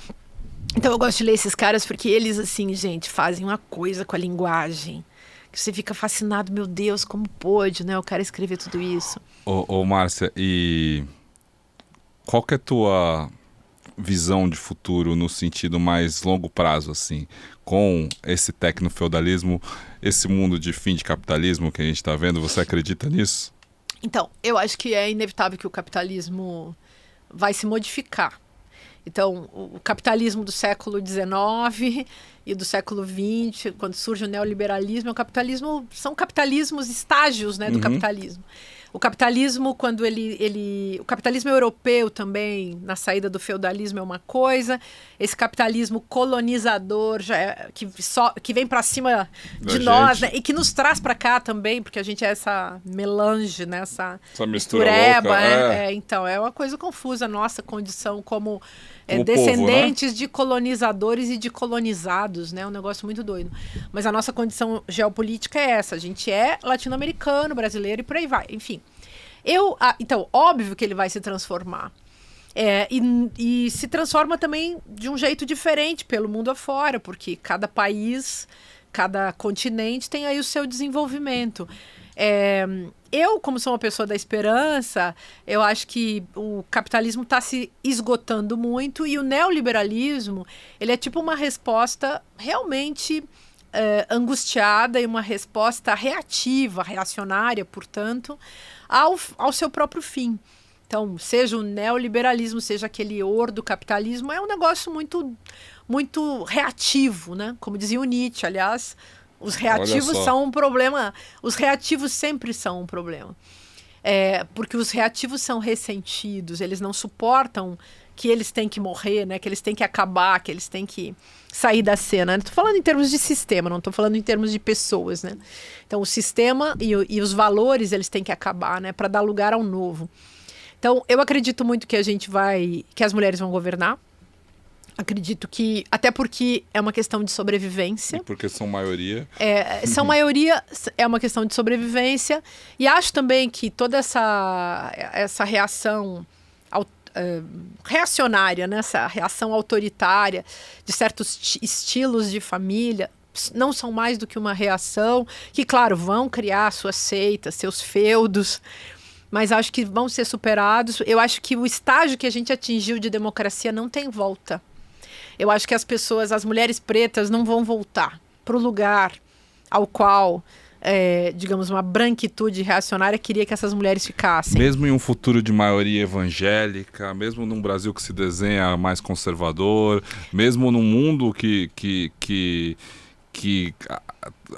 Então eu gosto de ler esses caras porque eles, assim, gente, fazem uma coisa com a linguagem que você fica fascinado, meu Deus, como pôde, né? O cara escrever tudo isso. Ô Márcia, e qual que é a tua visão de futuro no sentido mais longo prazo, assim, com esse tecnofeudalismo, esse mundo de fim de capitalismo que a gente está vendo? Você acredita nisso? Então, eu acho que é inevitável que o capitalismo vai se modificar. Então, o capitalismo do século XIX e do século XX, quando surge o neoliberalismo, são capitalismos, estágios, né, do capitalismo. O capitalismo, quando o capitalismo europeu também, na saída do feudalismo, é uma coisa. Esse capitalismo colonizador que vem para cima de nós, né? E que nos traz para cá também, porque a gente é essa melange, né? Essa mistureba, louca, né? Então, é uma coisa confusa a nossa condição como descendentes, povo, né? De colonizadores e de colonizados, né? Um negócio muito doido. Mas a nossa condição geopolítica é essa. A gente é latino-americano, brasileiro e por aí vai. Enfim. Então, óbvio que ele vai se transformar. E se transforma também de um jeito diferente pelo mundo afora, porque cada país, cada continente tem aí o seu desenvolvimento. Eu, como sou uma pessoa da esperança, eu acho que o capitalismo está se esgotando muito e o neoliberalismo, ele é tipo uma resposta realmente angustiada e uma resposta reativa, reacionária, portanto, ao seu próprio fim. Então, seja o neoliberalismo, seja aquele ordo capitalismo, é um negócio muito, muito reativo, né? Como dizia o Nietzsche, aliás... Os reativos são um problema. Os reativos sempre são um problema. Porque os reativos são ressentidos, eles não suportam que eles têm que morrer, né? Que eles têm que acabar, que eles têm que sair da cena. Estou falando em termos de sistema, não estou falando em termos de pessoas, né? Então, o sistema e os valores, eles têm que acabar, né? Para dar lugar ao novo. Então, eu acredito muito que que as mulheres vão governar. Acredito que, até porque é uma questão de sobrevivência. E porque são maioria. São maioria, é uma questão de sobrevivência. E acho também que toda essa reação reacionária, né? Essa reação autoritária de certos estilos de família, não são mais do que uma reação, que, claro, vão criar suas seitas, seus feudos, mas acho que vão ser superados. Eu acho que o estágio que a gente atingiu de democracia não tem volta. Eu acho que as mulheres pretas não vão voltar para o lugar ao qual, digamos, uma branquitude reacionária queria que essas mulheres ficassem. Mesmo em um futuro de maioria evangélica, mesmo num Brasil que se desenha mais conservador, mesmo num mundo que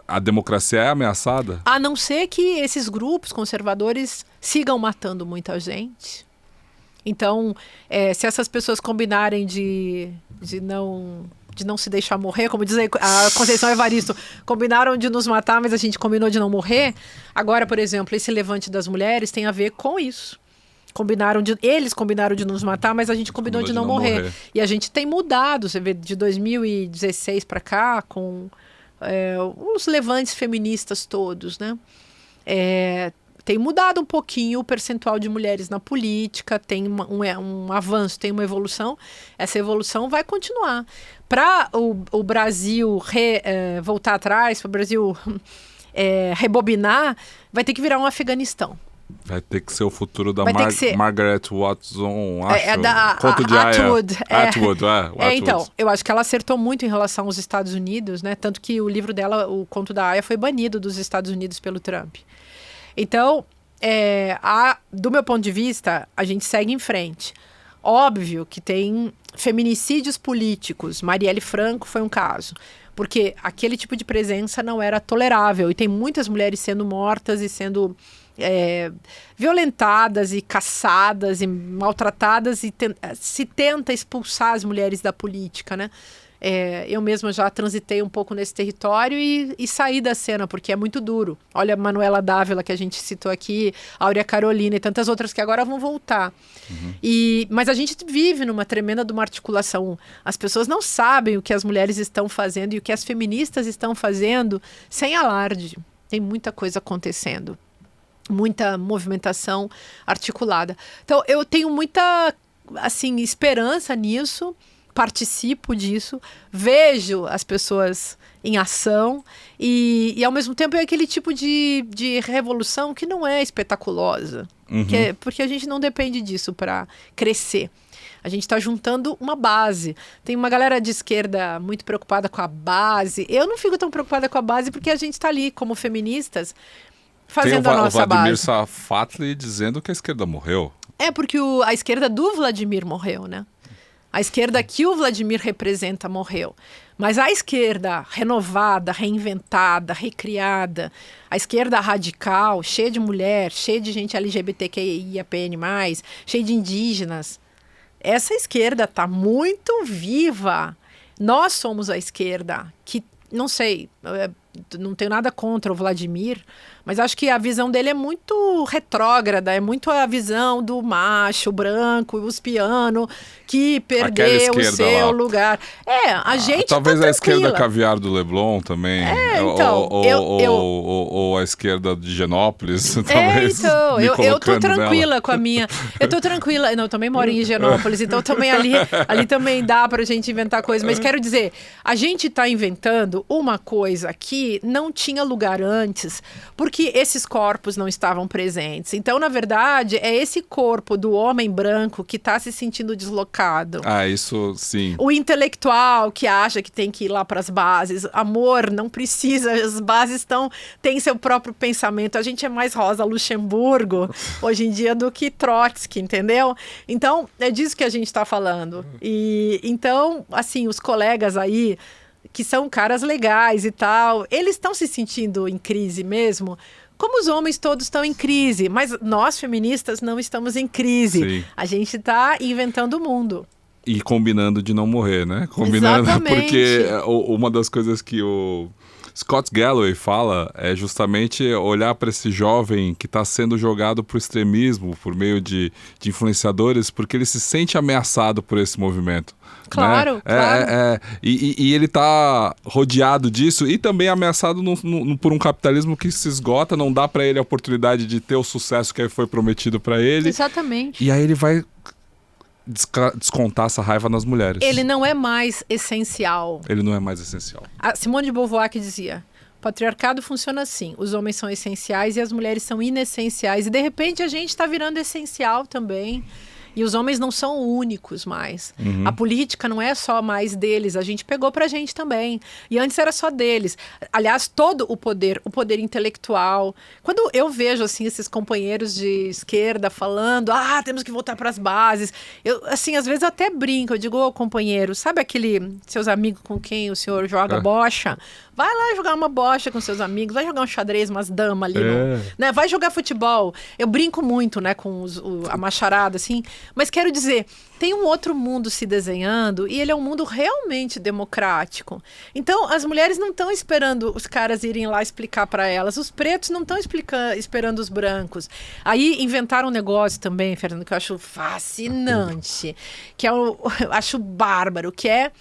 a democracia é ameaçada? A não ser que esses grupos conservadores sigam matando muita gente. Então, se essas pessoas combinarem de não se deixar morrer, como diz a Conceição Evaristo, combinaram de nos matar, mas a gente combinou de não morrer. Agora, por exemplo, esse levante das mulheres tem a ver com isso. Eles combinaram de nos matar, mas a gente combinou de não morrer. E a gente tem mudado, você vê, de 2016 para cá, com os levantes feministas todos, né? Tem mudado um pouquinho o percentual de mulheres na política, tem um avanço, tem uma evolução. Essa evolução vai continuar. Para o Brasil voltar atrás, para o Brasil rebobinar, vai ter que virar um Afeganistão. Vai ter que ser o futuro da Margaret Watson, acho. Conto de Atwood. Atwood. Então, eu acho que ela acertou muito em relação aos Estados Unidos, né? Tanto que o livro dela, o Conto da Aya, foi banido dos Estados Unidos pelo Trump. Então, do meu ponto de vista, a gente segue em frente. Óbvio que tem feminicídios políticos. Marielle Franco foi um caso. Porque aquele tipo de presença não era tolerável. E tem muitas mulheres sendo mortas e sendo violentadas e caçadas e maltratadas. E se tenta expulsar as mulheres da política, né? Eu mesma já transitei um pouco nesse território e saí da cena, porque é muito duro. Olha a Manuela Dávila, que a gente citou aqui, a Áurea Carolina e tantas outras que agora vão voltar. Uhum. Mas a gente vive numa tremenda de uma articulação. As pessoas não sabem o que as mulheres estão fazendo e o que as feministas estão fazendo sem alarde. Tem muita coisa acontecendo. Muita movimentação articulada. Então, eu tenho muita, esperança nisso. Participo disso, vejo as pessoas em ação e ao mesmo tempo é aquele tipo de revolução que não é espetaculosa, uhum. Porque a gente não depende disso para crescer. A gente está juntando uma base. Tem uma galera de esquerda muito preocupada com a base. Eu não fico tão preocupada com a base porque a gente está ali como feministas fazendo a nossa base. Tem o Vladimir Safatli dizendo que a esquerda morreu. Porque a esquerda do Vladimir morreu, né? A esquerda que o Vladimir representa morreu. Mas a esquerda renovada, reinventada, recriada, a esquerda radical, cheia de mulher, cheia de gente LGBTQIAPN+, cheia de indígenas, essa esquerda está muito viva. Nós somos a esquerda que, não sei, não tenho nada contra o Vladimir, mas acho que a visão dele é muito retrógrada, é muito a visão do macho branco, uspiano, que perdeu o seu lugar. A gente talvez tá a esquerda caviar do Leblon também. Então, ou a esquerda de Higienópolis, talvez. Então, eu tô tranquila nela. Com a minha. Eu tô tranquila. Não, eu também moro em Higienópolis, então também ali também dá pra gente inventar coisas. Mas quero dizer, a gente tá inventando uma coisa que não tinha lugar antes, porque esses corpos não estavam presentes. Então, na verdade, é esse corpo do homem branco que está se sentindo deslocado. Isso sim. O intelectual que acha que tem que ir lá para as bases. Amor, não precisa. As bases têm seu próprio pensamento. A gente é mais Rosa Luxemburgo hoje em dia do que Trotsky, entendeu? Então, é disso que a gente está falando. E então, os colegas aí que são caras legais e tal, eles estão se sentindo em crise mesmo, como os homens todos estão em crise, mas nós feministas não estamos em crise. Sim. A gente está inventando o mundo. E combinando de não morrer, né? Combinando. Exatamente. Porque uma das coisas que Scott Galloway fala é justamente olhar para esse jovem que está sendo jogado para o extremismo por meio de influenciadores, porque ele se sente ameaçado por esse movimento. Claro, né? claro. E ele está rodeado disso e também ameaçado por um capitalismo que se esgota, não dá para ele a oportunidade de ter o sucesso que foi prometido para ele. Exatamente. E aí ele vai descontar essa raiva nas mulheres. Ele não é mais essencial. Ele não é mais essencial. A Simone de Beauvoir que dizia: o patriarcado funciona assim, os homens são essenciais e as mulheres são inessenciais. E de repente a gente está virando essencial também. E os homens não são únicos mais. Uhum. A política não é só mais deles, a gente pegou pra gente também. E antes era só deles. Aliás, todo o poder intelectual. Quando eu vejo assim esses companheiros de esquerda falando, temos que voltar pras bases. Eu, assim, às vezes eu até brinco, eu digo, ô companheiro, sabe aquele seus amigos com quem o senhor joga bocha? Vai lá jogar uma bocha com seus amigos, vai jogar um xadrez, umas damas ali, né? Vai jogar futebol. Eu brinco muito, né, com a macharada, assim. Mas quero dizer, tem um outro mundo se desenhando e ele é um mundo realmente democrático. Então, as mulheres não estão esperando os caras irem lá explicar para elas. Os pretos não estão esperando os brancos. Aí inventaram um negócio também, Fernando, que eu acho fascinante, que eu acho bárbaro, que é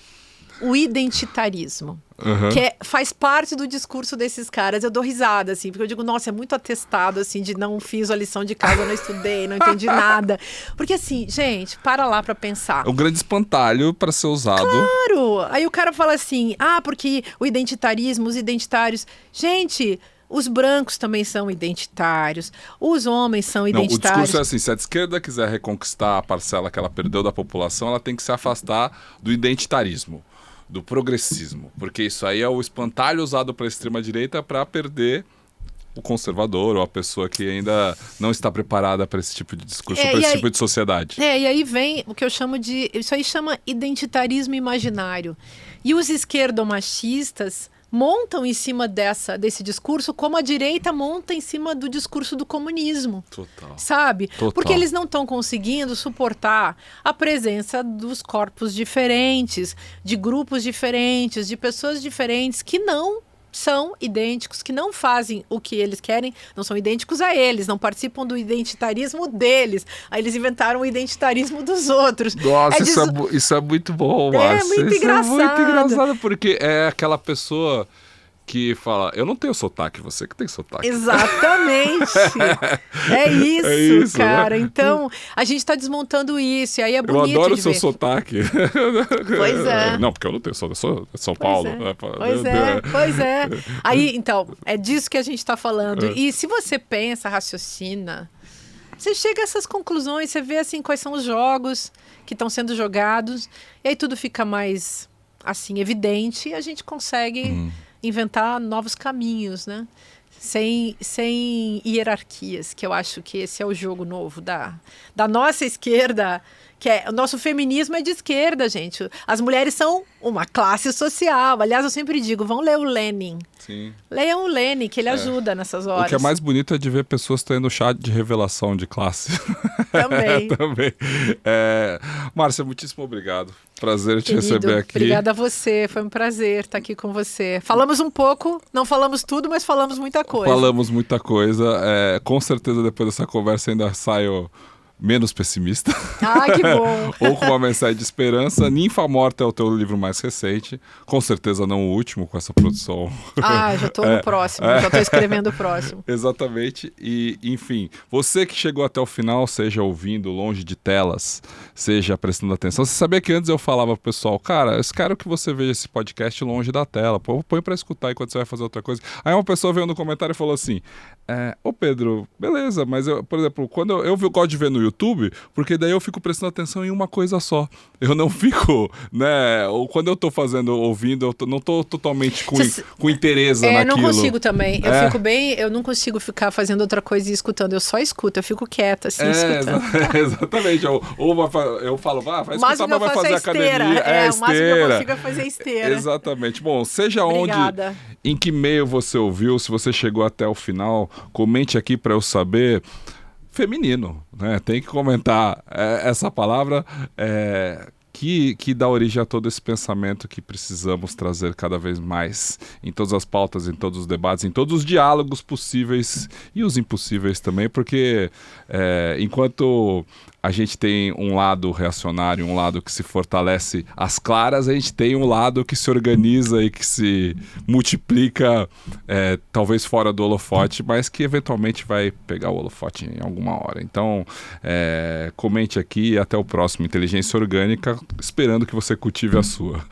o identitarismo. Uhum. Que faz parte do discurso desses caras. Eu dou risada, assim, porque eu digo, nossa, é muito atestado, assim, de não fiz a lição de casa, não estudei, não entendi nada. Porque, assim, gente, para lá pra pensar. É um grande espantalho para ser usado. Claro! Aí o cara fala assim, porque o identitarismo, os identitários... Gente... Os brancos também são identitários, os homens são identitários. Não, o discurso é assim, se a esquerda quiser reconquistar a parcela que ela perdeu da população, ela tem que se afastar do identitarismo, do progressismo, porque isso aí é o espantalho usado pela extrema-direita para perder o conservador ou a pessoa que ainda não está preparada para esse tipo de discurso, para esse tipo de sociedade. E aí vem o que eu chamo de... Isso aí chama identitarismo imaginário. E os esquerdomachistas montam em cima desse discurso como a direita monta em cima do discurso do comunismo. Total. Sabe? Total. Porque eles não estão conseguindo suportar a presença dos corpos diferentes, de grupos diferentes, de pessoas diferentes que não são idênticos, que não fazem o que eles querem, não são idênticos a eles, não participam do identitarismo deles. Aí eles inventaram o identitarismo dos outros. Nossa, isso é muito bom, Márcia. É muito engraçado. É muito engraçado, porque é aquela pessoa que fala, eu não tenho sotaque, você que tem sotaque. Exatamente. É isso, cara. Né? Então, a gente tá desmontando isso, e aí é bonito. Eu adoro de o seu ver. sotaque. Pois é. Não, porque eu não tenho sotaque, eu sou de São Paulo. Pois é. Aí, então, é disso que a gente tá falando. E se você pensa, raciocina, você chega a essas conclusões, você vê assim quais são os jogos que estão sendo jogados, e aí tudo fica mais, assim, evidente, e a gente consegue... inventar novos caminhos, né? Sem hierarquias, que eu acho que esse é o jogo novo da nossa esquerda, que o nosso feminismo é de esquerda, gente. As mulheres são uma classe social. Aliás, eu sempre digo, vão ler o Lenin. Sim. Leiam o Lenin, que ele ajuda nessas horas. O que é mais bonito é de ver pessoas tendo chá de revelação de classe. Também. Também. Márcia, muitíssimo obrigado. Prazer te receber aqui. Obrigada a você, foi um prazer estar aqui com você. Falamos um pouco, não falamos tudo, mas falamos muita coisa. Falamos muita coisa. Com certeza depois dessa conversa ainda saio menos pessimista. Que bom. Ou com uma mensagem de esperança. Ninfa Morta é o teu livro mais recente. Com certeza não o último com essa produção. Já estou no próximo. Já estou escrevendo o próximo. Exatamente. E, enfim, você que chegou até o final, seja ouvindo longe de telas, seja prestando atenção. Você sabia que antes eu falava pro pessoal, cara, eu quero que você veja esse podcast longe da tela. Põe pra escutar enquanto você vai fazer outra coisa. Aí uma pessoa veio no comentário e falou assim, ô Pedro, beleza, mas eu, por exemplo, quando eu gosto de ver no YouTube, porque daí eu fico prestando atenção em uma coisa só. Eu não fico, né? Ou quando eu tô ouvindo, eu não tô totalmente com interesse naquilo. Eu não consigo também. Eu não consigo ficar fazendo outra coisa e escutando. Eu só escuto, eu fico quieta, assim, escutando. Exatamente. Eu falo, vai escutar, mas vai fazer academia. O máximo que eu consigo é fazer esteira. Exatamente. Bom, seja Obrigada. em que meio você ouviu, se você chegou até o final, comente aqui para eu saber. Feminino, né? Tem que comentar essa palavra que dá origem a todo esse pensamento que precisamos trazer cada vez mais em todas as pautas, em todos os debates, em todos os diálogos possíveis e os impossíveis também, porque enquanto a gente tem um lado reacionário, um lado que se fortalece às claras, a gente tem um lado que se organiza e que se multiplica, talvez fora do holofote, mas que eventualmente vai pegar o holofote em alguma hora. Então, comente aqui e até o próximo Inteligência Orgânica, esperando que você cultive a sua.